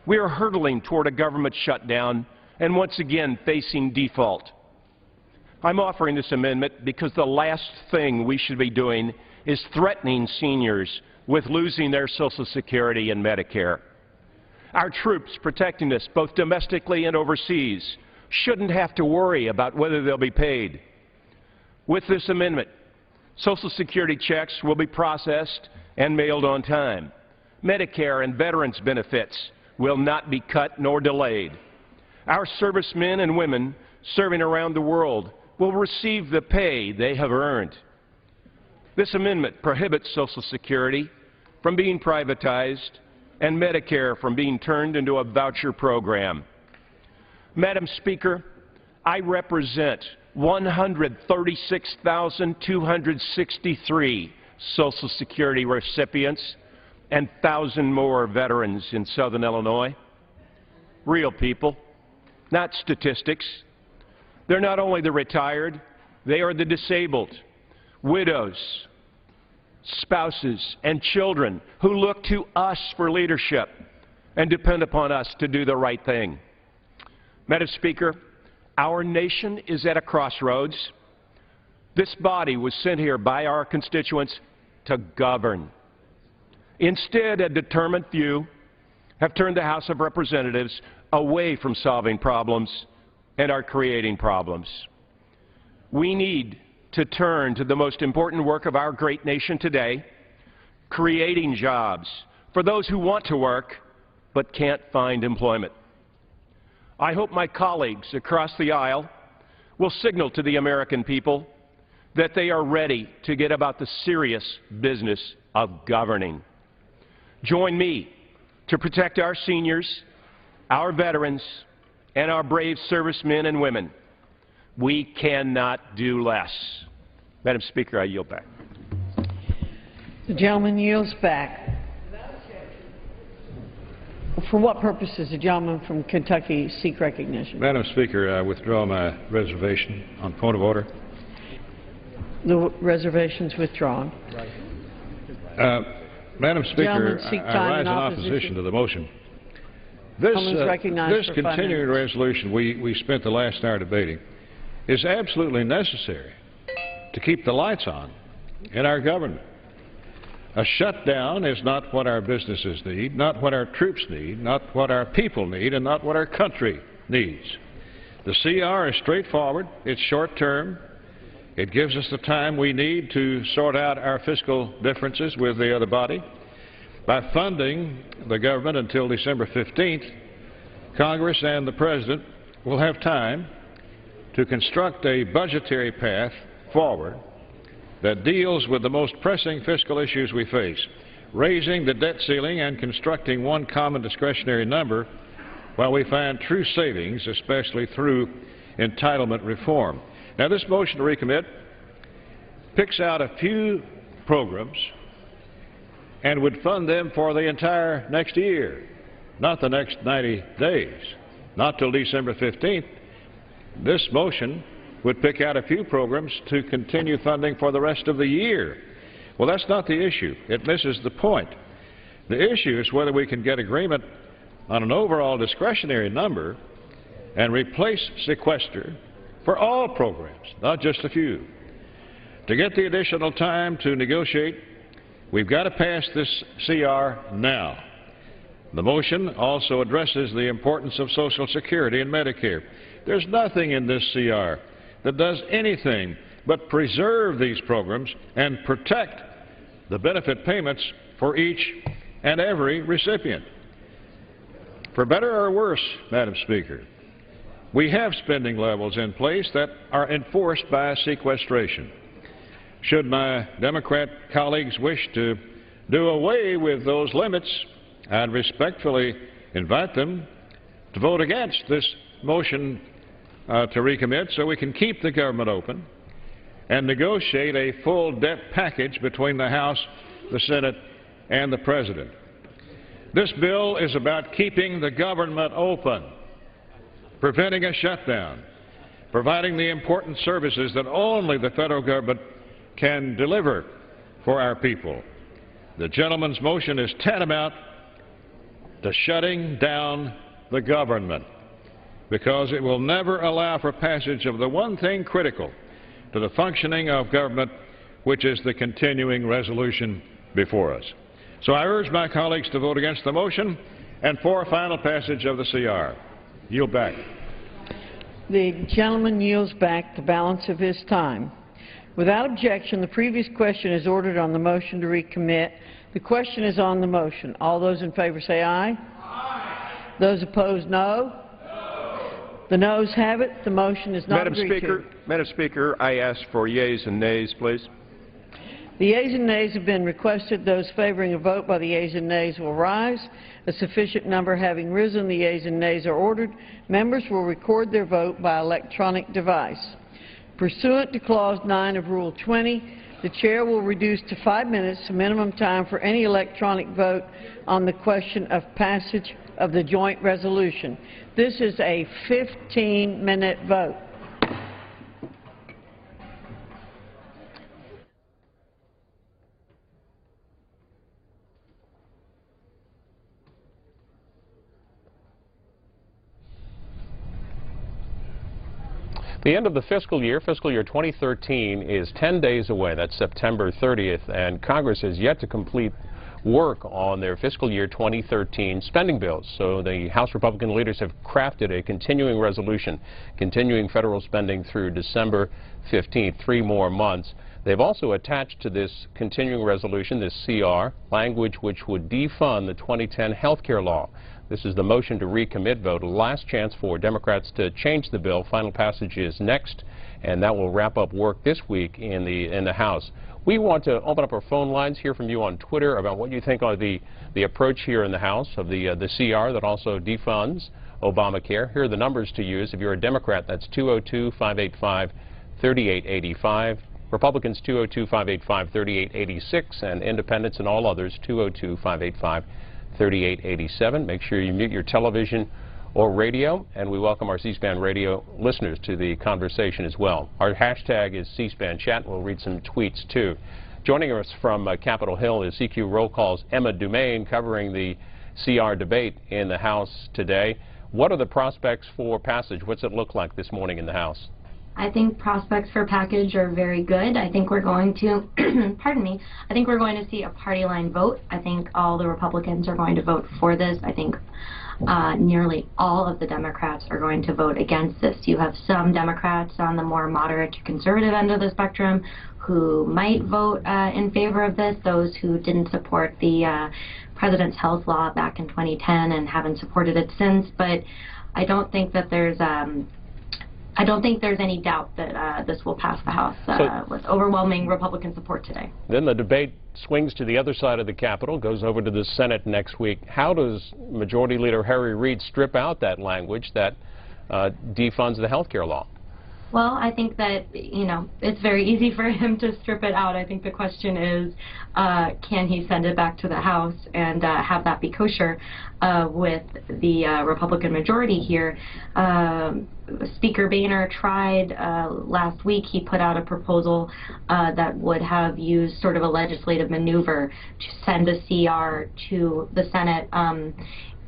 we are hurtling toward a government shutdown and once again facing default. I'm offering this amendment because the last thing we should be doing is threatening seniors with losing their Social Security and Medicare. Our troops protecting us both domestically and overseas shouldn't have to worry about whether they'll be paid. With this amendment, Social Security checks will be processed and mailed on time. Medicare and veterans benefits will not be cut nor delayed. Our servicemen and women serving around the world will receive the pay they have earned. This amendment prohibits Social Security from being privatized and Medicare from being turned into a voucher program. Madam Speaker, I represent 136,263 Social Security recipients and 1,000 more veterans in Southern Illinois. Real people, not statistics. They're not only the retired, they are the disabled, widows, spouses, and children who look to us for leadership and depend upon us to do the right thing. Madam Speaker, our nation is at a crossroads. This body was sent here by our constituents to govern. Instead, a determined few have turned the House of Representatives away from solving problems and are creating problems. We need to turn to the most important work of our great nation today, creating jobs for those who want to work but can't find employment. I hope my colleagues across the aisle will signal to the American people that they are ready to get about the serious business of governing. Join me to protect our seniors, our veterans, and our brave servicemen and women. We cannot do less. Madam Speaker, I yield back. The gentleman yields back. For what purpose does the gentleman from Kentucky seek recognition? Madam Speaker, I withdraw my reservation on point of order. The reservation's withdrawn. Madam Speaker, I rise in opposition to the motion. This continuing resolution we spent the last hour debating is absolutely necessary to keep the lights on in our government. A shutdown is not what our businesses need, not what our troops need, not what our people need, and not what our country needs. The CR is straightforward, it's short-term, it gives us the time we need to sort out our fiscal differences with the other body. By funding the government until December 15th, Congress and the President will have time to construct a budgetary path forward that deals with the most pressing fiscal issues we face, raising the debt ceiling and constructing one common discretionary number while we find true savings, especially through entitlement reform. Now, this motion to recommit picks out a few programs and would fund them for the entire next year. not the next 90 days, not till December 15th. This motion would pick out a few programs to continue funding for the rest of the year. Well, that's not the issue. It misses the point. The issue is whether we can get agreement on an overall discretionary number and replace sequester for all programs, not just a few. To get the additional time to negotiate, we've got to pass this CR now. The motion also addresses the importance of Social Security and Medicare. There's nothing in this CR that does anything but preserve these programs and protect the benefit payments for each and every recipient. For better or worse, Madam Speaker, we have spending levels in place that are enforced by sequestration. Should my Democrat colleagues wish to do away with those limits, I'd respectfully invite them to vote against this motion to recommit so we can keep the government open and negotiate a full debt package between the House, the Senate, and the President. This bill is about keeping the government open, preventing a shutdown, providing the important services that only the federal government can deliver for our people. The gentleman's motion is tantamount to shutting down the government because it will never allow for passage of the one thing critical to the functioning of government, which is the continuing resolution before us. So I urge my colleagues to vote against the motion and for final passage of the CR. Yield back. The gentleman yields back the balance of his time. Without objection, the previous question is ordered on the motion to recommit. The question is on the motion. All those in favor say aye. Aye. Those opposed, no. No. The noes have it. The motion is not agreed to. Madam Speaker, I ask for yeas and nays, please. The yeas and nays have been requested. Those favoring a vote by the yeas and nays will rise. A sufficient number having risen, the yeas and nays are ordered. Members will record their vote by electronic device. Pursuant to Clause 9 of Rule 20, the Chair will reduce to 5 minutes the minimum time for any electronic vote on the question of passage of the joint resolution. This is a 15-minute vote. The end of the fiscal year 2013, is 10 days away. That's September 30th, and Congress has yet to complete work on their fiscal year 2013 spending bills. So the House Republican leaders have crafted a continuing resolution, continuing federal spending through December 15th, 3 more months. They've also attached to this continuing resolution, this CR, language which would defund the 2010 health care law. This is the motion to recommit vote. Last chance for Democrats to change the bill. Final passage is next, and that will wrap up work this week in the House. We want to open up our phone lines, hear from you on Twitter about what you think of the approach here in the House of the CR that also defunds Obamacare. Here are the numbers to use. If you're a Democrat, that's 202-585-3885. Republicans, 202-585-3886, and independents and all others, 202-585-3887. Make sure you mute your television or radio, and we welcome our C-SPAN radio listeners to the conversation as well. Our hashtag is C-SPAN Chat. We'll read some tweets, too. Joining us from Capitol Hill is CQ Roll Call's Emma Dumaine, covering the CR debate in the House today. What are the prospects for passage? What's it look like this morning in the House? I think prospects for package are very good. I think we're going to, pardon me, I think we're going to see a party line vote. I think all the Republicans are going to vote for this. I think nearly all of the Democrats are going to vote against this. You have some Democrats on the more moderate to conservative end of the spectrum who might vote in favor of this, those who didn't support the President's health law back in 2010 and haven't supported it since. But I don't think that there's any doubt that this will pass the House with overwhelming Republican support today. Then the debate swings to the other side of the Capitol, goes over to the Senate next week. How does Majority Leader Harry Reid strip out that language that defunds the health care law? Well, I think that, it's very easy for him to strip it out. I think the question is, can he send it back to the House and have that be kosher with the Republican majority here? Speaker Boehner tried last week. He put out a proposal that would have used sort of a legislative maneuver to send a CR to the Senate.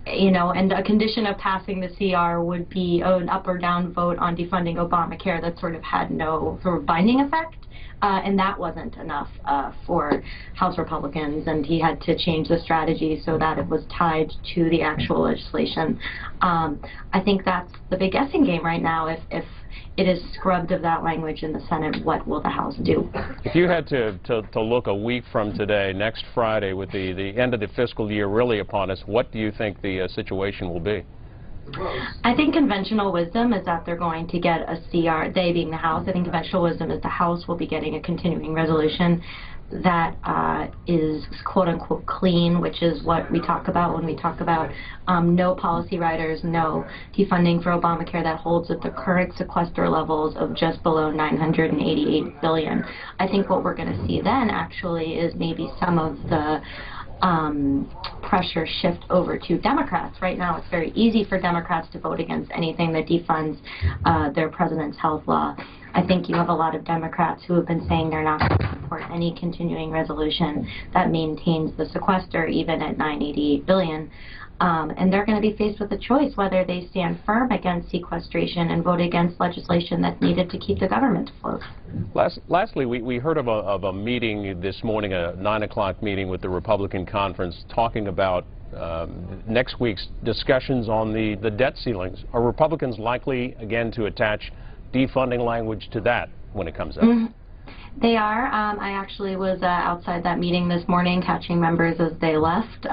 And a condition of passing the CR would be an up or down vote on defunding Obamacare that sort of had no sort of binding effect. And that wasn't enough for House Republicans, and he had to change the strategy so that it was tied to the actual legislation. I think that's the big guessing game right now. If it is scrubbed of that language in the Senate, what will the House do? If you had to look a week from today, next Friday, with the end of the fiscal year really upon us, what do you think the situation will be? I think conventional wisdom is that they're going to get a CR, they being the House. I think conventional wisdom is the House will be getting a continuing resolution that is quote-unquote clean, which is what we talk about when we talk about no policy riders, no defunding for Obamacare, that holds at the current sequester levels of just below $988 billion. I think what we're going to see then actually is maybe some of the pressure shift over to Democrats. Right now it's very easy for Democrats to vote against anything that defunds their president's health law. I think you have a lot of Democrats who have been saying they're not going to support any continuing resolution that maintains the sequester even at $988 billion. And they're going to be faced with a choice whether they stand firm against sequestration and vote against legislation that's needed to keep the government afloat. Lastly, we heard of a meeting this morning, a 9 o'clock meeting with the Republican conference talking about next week's discussions on the debt ceilings. Are Republicans likely again to attach defunding language to that when it comes up? They are. I actually was outside that meeting this morning catching members as they left.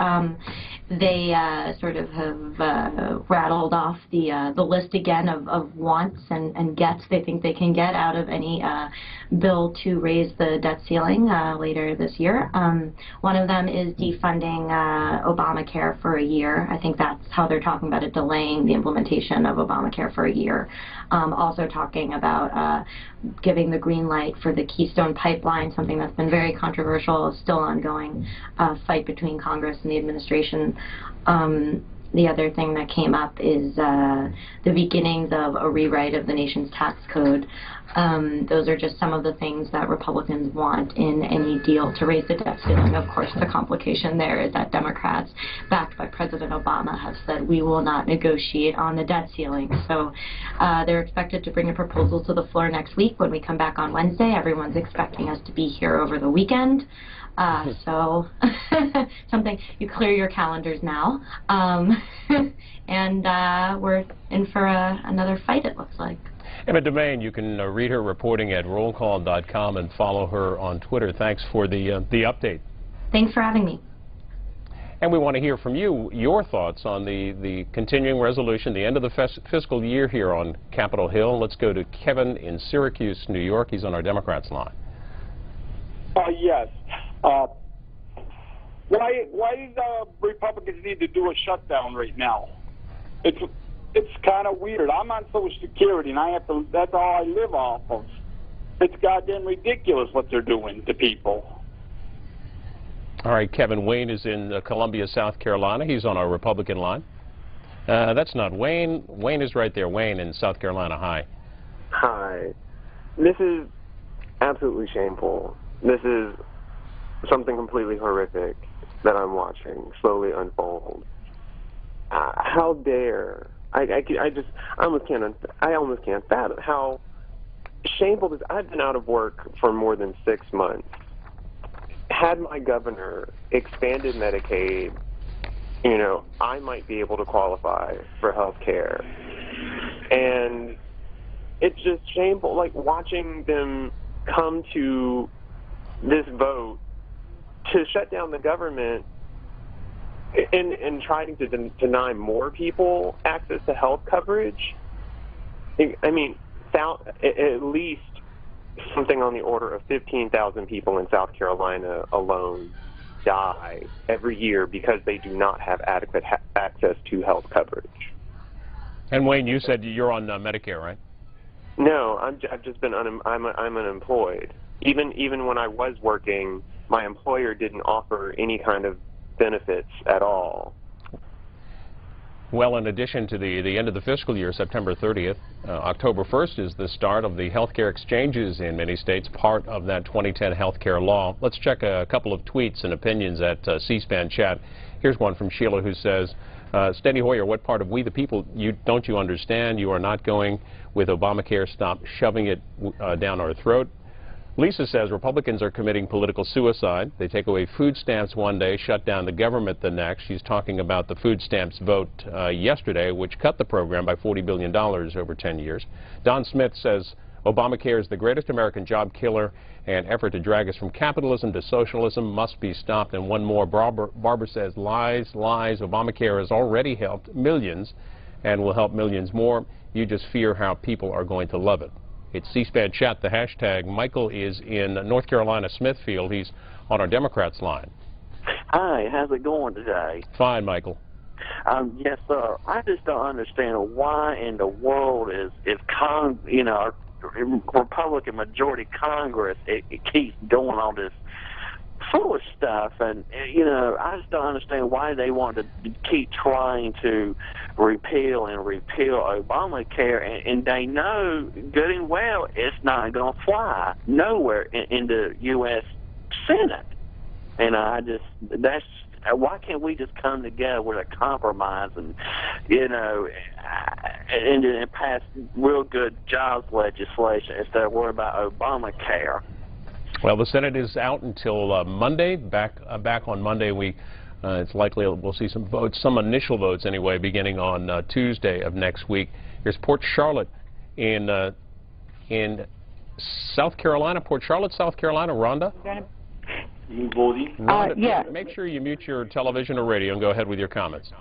They sort of have rattled off the list again of wants and gets they think they can get out of any bill to raise the debt ceiling later this year. One of them is defunding Obamacare for a year. I think that's how they're talking about it, delaying the implementation of Obamacare for a year. Also talking about giving the green light for the Keystone Pipeline, something that's been very controversial, still ongoing fight between Congress and the administration. The other thing that came up is the beginnings of a rewrite of the nation's tax code. Those are just some of the things that Republicans want in any deal to raise the debt ceiling. Of course, the complication there is that Democrats, backed by President Obama, have said we will not negotiate on the debt ceiling. So they're expected to bring a proposal to the floor next week. When we come back on Wednesday, everyone's expecting us to be here over the weekend. So something, you clear your calendars now. And we're in for another fight, it looks like. Emma Domain, you can read her reporting at rollcall.com and follow her on Twitter. Thanks for the update. Thanks for having me. And we want to hear from you, your thoughts on the continuing resolution, the end of the fiscal year here on Capitol Hill. Let's go to Kevin in Syracuse, New York. He's on our Democrats line. Yes. Why Republicans need to do a shutdown right now? It's kind of weird. I'm on Social Security, and that's all I live off of. It's goddamn ridiculous what they're doing to people. All right, Kevin. Wayne is in Columbia, South Carolina. He's on our Republican line. That's not Wayne. Wayne is right there. Wayne in South Carolina. Hi. Hi. This is absolutely shameful. This is something completely horrific that I'm watching slowly unfold. How dare I almost can't fathom how shameful this. I've been out of work for more than 6 months. Had my governor expanded Medicaid, I might be able to qualify for health care. And it's just shameful, like watching them come to this vote to shut down the government and trying to deny more people access to health coverage. I mean, at least something on the order of 15,000 people in South Carolina alone die every year because they do not have adequate access to health coverage. And Wayne, you said you're on Medicare, right? No, I've just been I'm unemployed. Even when I was working, my employer didn't offer any kind of benefits at all. Well, in addition to the end of the fiscal year, September 30th, October 1st is the start of the health care exchanges in many states, part of that 2010 health care law. Let's check a couple of tweets and opinions at C-SPAN chat. Here's one from Sheila who says, Steny Hoyer, what part of we the people don't you understand? You are not going with Obamacare. Stop shoving it down our throat. Lisa says Republicans are committing political suicide. They take away food stamps one day, shut down the government the next. She's talking about the food stamps vote yesterday, which cut the program by $40 billion over 10 years. Don Smith says Obamacare is the greatest American job killer, and effort to drag us from capitalism to socialism must be stopped. And one more, Barbara says, lies, lies. Obamacare has already helped millions and will help millions more. You just fear how people are going to love it. It's C-SPAN chat, the hashtag. Michael is in North Carolina, Smithfield. He's on our Democrats line. Hi, how's it going today? Fine, Michael. Yes, sir. I just don't understand why in the world is Republican majority Congress, it keeps doing all this foolish stuff, and I just don't understand why they want to keep trying to repeal Obamacare, and they know good and well it's not going to fly nowhere in the U.S. Senate. And why can't we just come together with a compromise and pass real good jobs legislation instead of worrying about Obamacare? Well, the Senate is out until Monday. Back on Monday, it's likely we'll see some votes, some initial votes anyway, beginning on Tuesday of next week. Here's Port Charlotte in South Carolina. Port Charlotte, South Carolina. Rhonda? Rhonda, yes. Make sure you mute your television or radio and go ahead with your comments.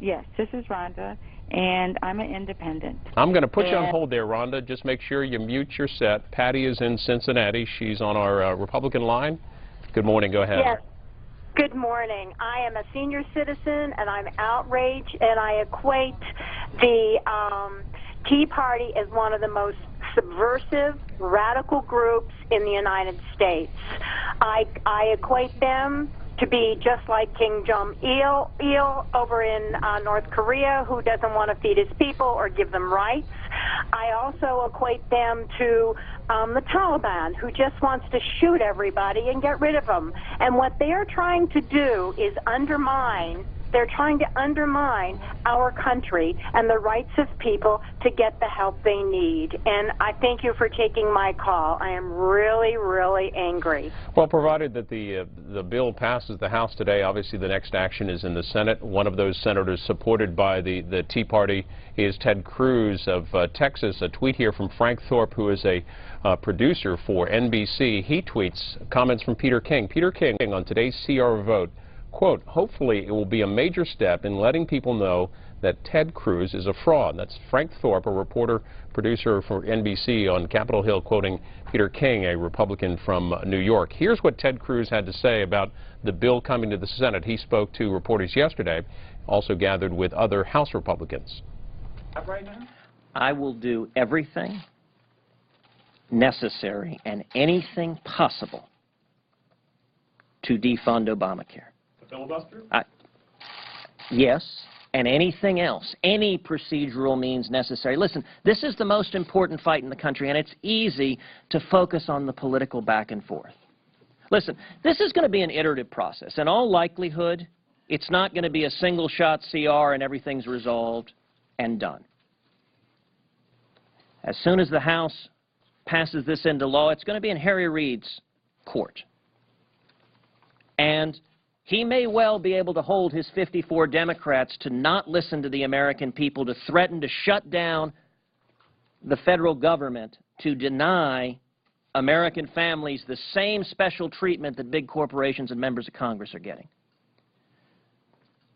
Yes, this is Rhonda, and I'm an independent. I'm going to put you on hold there, Rhonda. Just make sure you mute your set. Patty is in Cincinnati. She's on our Republican line. Good morning. Go ahead. Yes. Good morning. I am a senior citizen, and I'm outraged, and I equate the Tea Party as one of the most subversive, radical groups in the United States. I equate them to be just like Kim Jong-il over in North Korea, who doesn't want to feed his people or give them rights. I also equate them to the Taliban, who just wants to shoot everybody and get rid of them. And what they're trying to do is they're trying to undermine our country and the rights of people to get the help they need. And I thank you for taking my call. I am really, really angry. Well, provided that the bill passes the House today, obviously the next action is in the Senate. One of those senators supported by the Tea Party is Ted Cruz of Texas. A tweet here from Frank Thorpe, who is a producer for NBC. He tweets comments from Peter King. Peter King on today's CR vote. Quote, hopefully it will be a major step in letting people know that Ted Cruz is a fraud. That's Frank Thorpe, a reporter, producer for NBC on Capitol Hill, quoting Peter King, a Republican from New York. Here's what Ted Cruz had to say about the bill coming to the Senate. He spoke to reporters yesterday, also gathered with other House Republicans. Right now, I will do everything necessary and anything possible to defund Obamacare. Filibuster? Yes, and anything else, any procedural means necessary. Listen, this is the most important fight in the country, and it's easy to focus on the political back and forth. Listen, this is going to be an iterative process. In all likelihood, it's not going to be a single-shot CR and everything's resolved and done. As soon as the House passes this into law, it's going to be in Harry Reid's court. And he may well be able to hold his 54 Democrats to not listen to the American people, to threaten to shut down the federal government, to deny American families the same special treatment that big corporations and members of Congress are getting.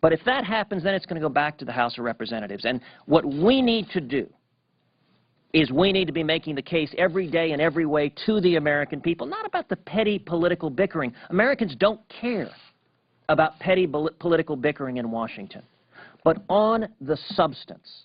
But if that happens, then it's going to go back to the House of Representatives. And what we need to do is we need to be making the case every day in every way to the American people, not about the petty political bickering. Americans don't care about petty political bickering in Washington, but on the substance.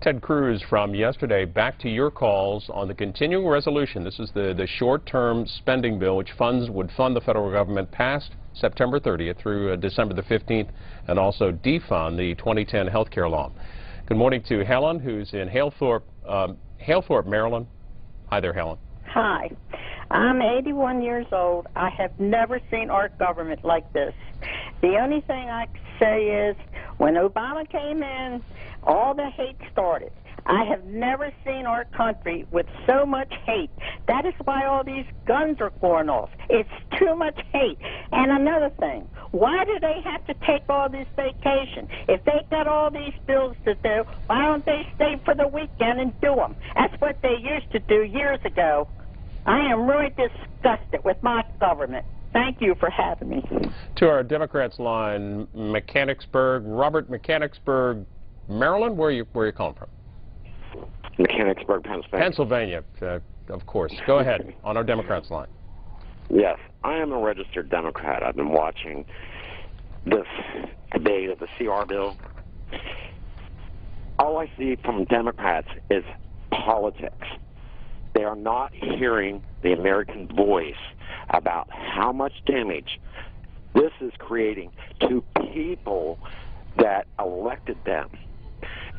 Ted Cruz, from yesterday, back to your calls on the continuing resolution. This is the short-term spending bill which would fund the federal government past September 30th through December the 15th, and also defund the 2010 health care law. Good morning to Helen, who's in Halethorpe, Maryland. Hi there, Helen. Hi. I'm 81 years old. I have never seen our government like this. The only thing I can say is when Obama came in, all the hate started. I have never seen our country with so much hate. That is why all these guns are going off. It's too much hate. And another thing, why do they have to take all this vacation? If they got all these bills to do, why don't they stay for the weekend and do them? That's what they used to do years ago. I am really disgusted with my government. Thank you for having me. To our Democrats line, Mechanicsburg, Robert, Mechanicsburg, Maryland. Where are you calling from? Mechanicsburg, Pennsylvania. Pennsylvania, of course. Go ahead on our Democrats line. Yes, I am a registered Democrat. I've been watching this debate of the CR bill. All I see from Democrats is politics. They are not hearing the American voice about how much damage this is creating to people that elected them.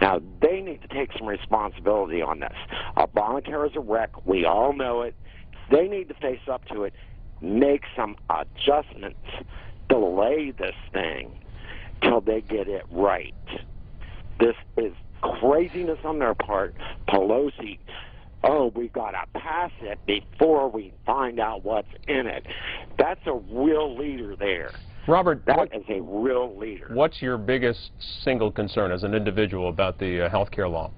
Now, they need to take some responsibility on this. Obamacare is a wreck. We all know it. They need to face up to it, make some adjustments, delay this thing till they get it right. This is craziness on their part. Pelosi, oh, we got to pass it before we find out what's in it. That's a real leader there. Robert, that is a real leader. What's your biggest single concern as an individual about the health care law?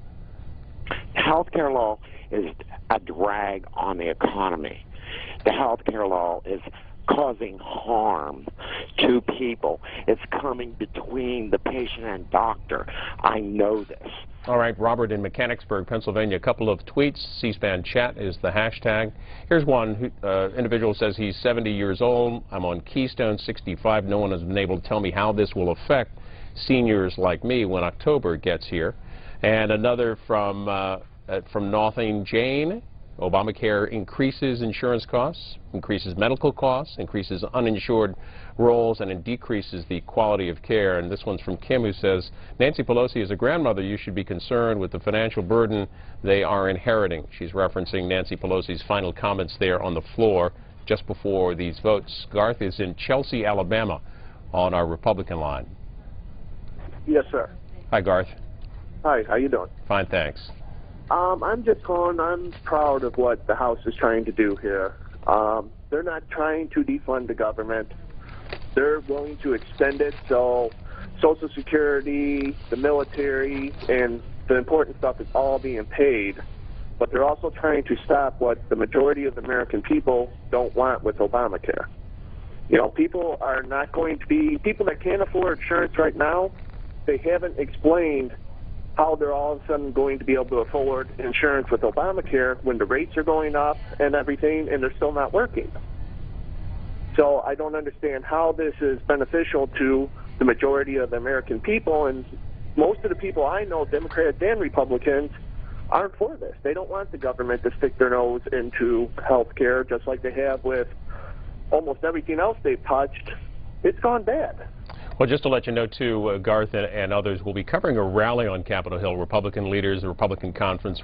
Health care law is a drag on the economy. The health care law is causing harm to people. It's coming between the patient and doctor. I know this. All right, Robert in Mechanicsburg, Pennsylvania, a couple of tweets. C-SPAN chat is the hashtag. Here's one. Individual says he's 70 years old. I'm on Keystone 65. No one has been able to tell me how this will affect seniors like me when October gets here. And another from Northing Jane. Obamacare increases insurance costs, increases medical costs, increases uninsured rolls, and it decreases the quality of care. And this one's from Kim, who says, Nancy Pelosi, as a grandmother, you should be concerned with the financial burden they are inheriting. She's referencing Nancy Pelosi's final comments there on the floor just before these votes. Garth is in Chelsea, Alabama, on our Republican line. Yes, sir. Hi, Garth. Hi, how you doing? Fine, thanks. I'm just calling. I'm proud of what the House is trying to do here. They're not trying to defund the government. They're willing to extend it so Social Security, the military, and the important stuff is all being paid. But they're also trying to stop what the majority of the American people don't want with Obamacare. You know, people are not going to be, people that can't afford insurance right now, they haven't explained how they're all of a sudden going to be able to afford insurance with Obamacare when the rates are going up and everything, and they're still not working. So I don't understand how this is beneficial to the majority of the American people, and most of the people I know, Democrats and Republicans, aren't for this. They don't want the government to stick their nose into health care, just like they have with almost everything else they've touched. It's gone bad. Well, just to let you know, too, Garth and others will be covering a rally on Capitol Hill. Republican leaders, the Republican conference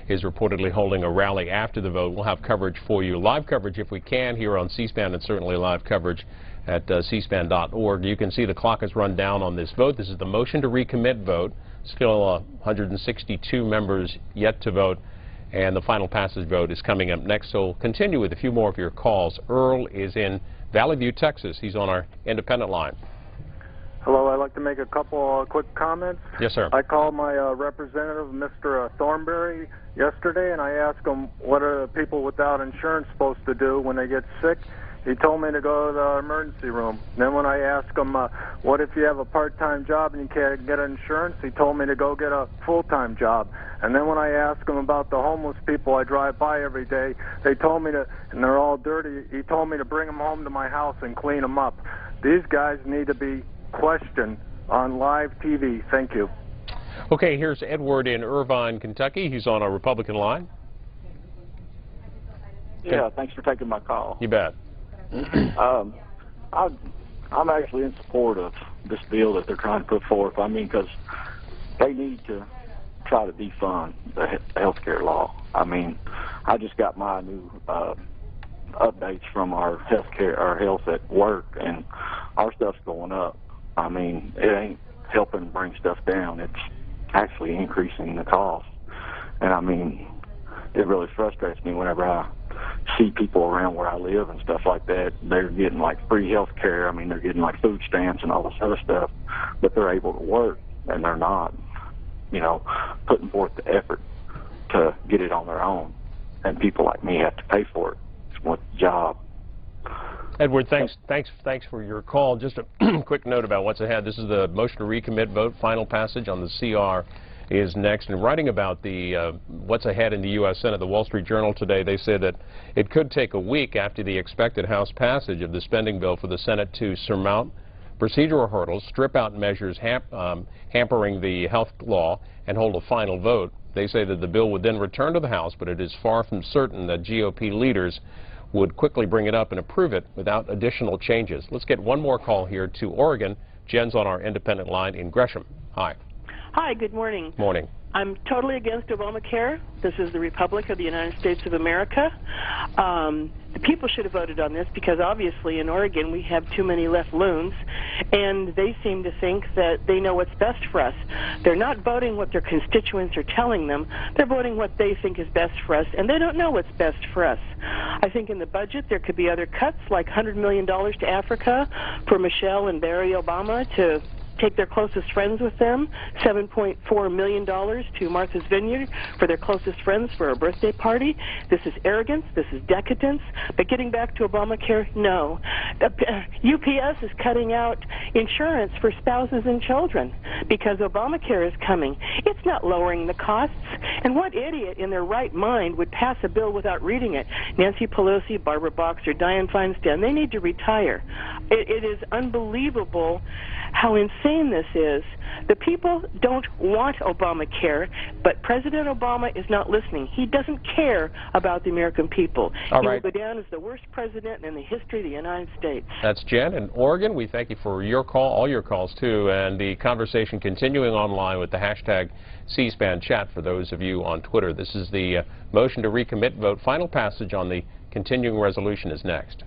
is reportedly holding a rally after the vote. We'll have coverage for you, live coverage if we can, here on C-SPAN, and certainly live coverage at cspan.org. You can see the clock has run down on this vote. This is the motion to recommit vote. Still 162 members yet to vote, and the final passage vote is coming up next. So we'll continue with a few more of your calls. Earl is in Valley View, Texas. He's on our independent line. Hello, I'd like to make a couple quick comments. Yes, sir. I called my representative, Mr. Thornberry, yesterday, and I asked him what are people without insurance supposed to do when they get sick. He told me to go to the emergency room. Then when I asked him, what if you have a part-time job and you can't get insurance, he told me to go get a full-time job. And then when I asked him about the homeless people I drive by every day, they told me to, and they're all dirty, he told me to bring them home to my house and clean them up. These guys need to be questioned on live TV. Thank you. Okay, here's Edward in Irvine, Kentucky. He's on a Republican line. Yeah, thanks for taking my call. You bet. I'm actually in support of this bill that they're trying to put forth. I mean, because they need to try to defund the health care law. I mean, I just got my new updates from our health at work, and our stuff's going up. I mean, it ain't helping bring stuff down. It's actually increasing the cost. And I mean, it really frustrates me whenever I see people around where I live and stuff like that. They're getting like free health care. I mean, they're getting like food stamps and all this other stuff, but they're able to work, and they're not, you know, putting forth the effort to get it on their own. And people like me have to pay for it. It's one job. Edward, thanks for your call. Just a quick note about what's ahead. This is the motion to recommit vote. Final passage on the CR is next. And writing about the what's ahead in the U.S. Senate, the Wall Street Journal today, they said that it could take a week after the expected House passage of the spending bill for the Senate to surmount procedural hurdles, strip out measures hampering the health law, and hold a final vote. They say that the bill would then return to the House, but it is far from certain that GOP leaders would quickly bring it up and approve it without additional changes. Let's get one more call here to Oregon. Jen's on our independent line in Gresham. Hi. Hi, good morning. Morning. I'm totally against Obamacare. This is the Republic of the United States of America. The people should have voted on this because obviously in Oregon we have too many left loons, and they seem to think that they know what's best for us. They're not voting what their constituents are telling them. They're voting what they think is best for us, and they don't know what's best for us. I think in the budget there could be other cuts, like $100 million to Africa for Michelle and Barry Obama to take their closest friends with them, $7.4 million to Martha's Vineyard for their closest friends for a birthday party. This is arrogance. This is decadence. But getting back to Obamacare, no. UPS is cutting out insurance for spouses and children because Obamacare is coming. It's not lowering the costs. And what idiot in their right mind would pass a bill without reading it? Nancy Pelosi, Barbara Boxer, Dianne Feinstein, they need to retire. It is unbelievable how insane this is. The people don't want Obamacare, but President Obama is not listening. He doesn't care about the American people. All he right. will go down as the worst president in the history of the United States. That's Jen in Oregon. We thank you for your call, all your calls too, and the conversation continuing online with the hashtag C-SPAN chat for those of you on Twitter. This is the motion to recommit vote. Final passage on the continuing resolution is next.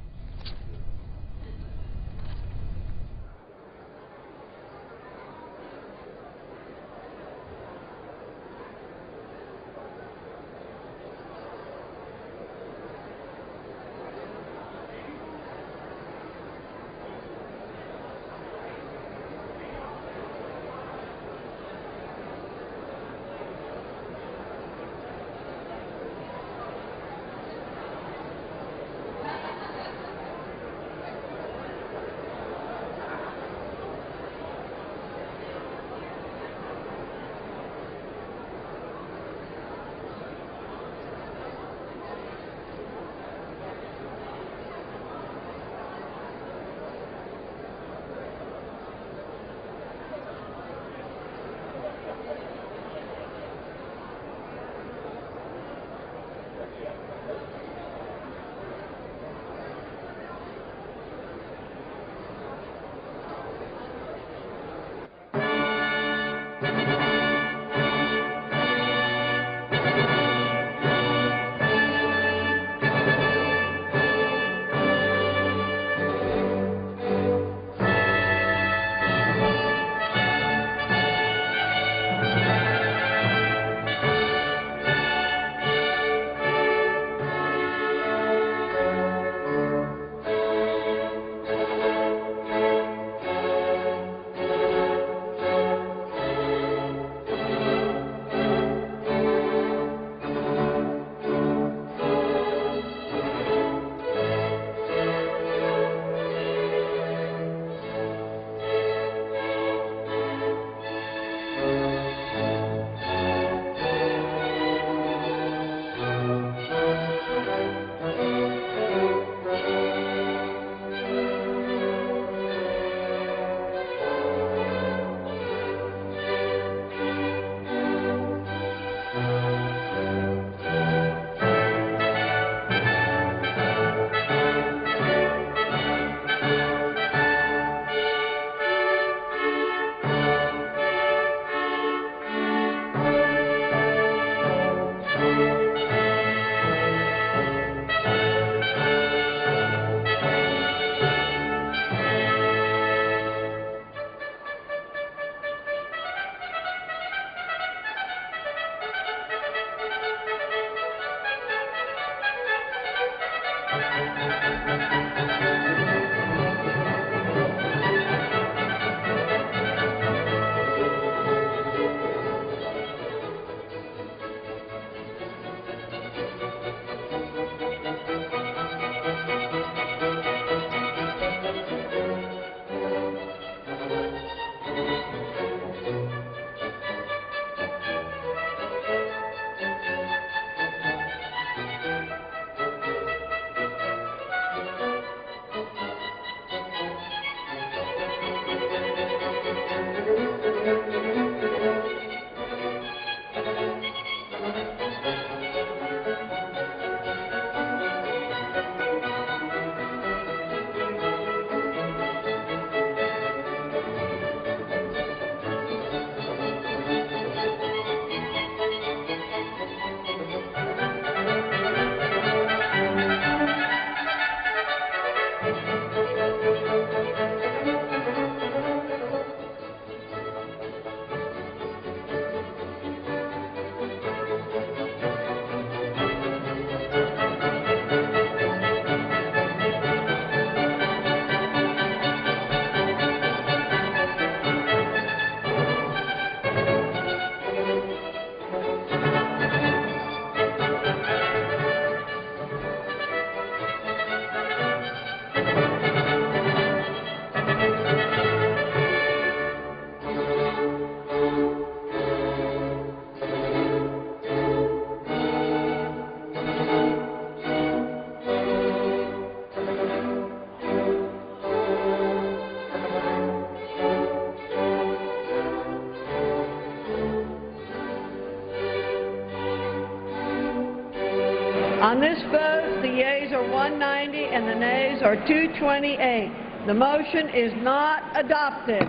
On this vote, the yeas are 190 and the nays are 228. The motion is not adopted.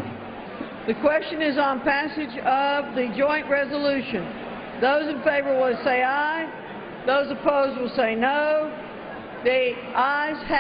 The question is on passage of the joint resolution. Those in favor will say aye. Those opposed will say no. The ayes have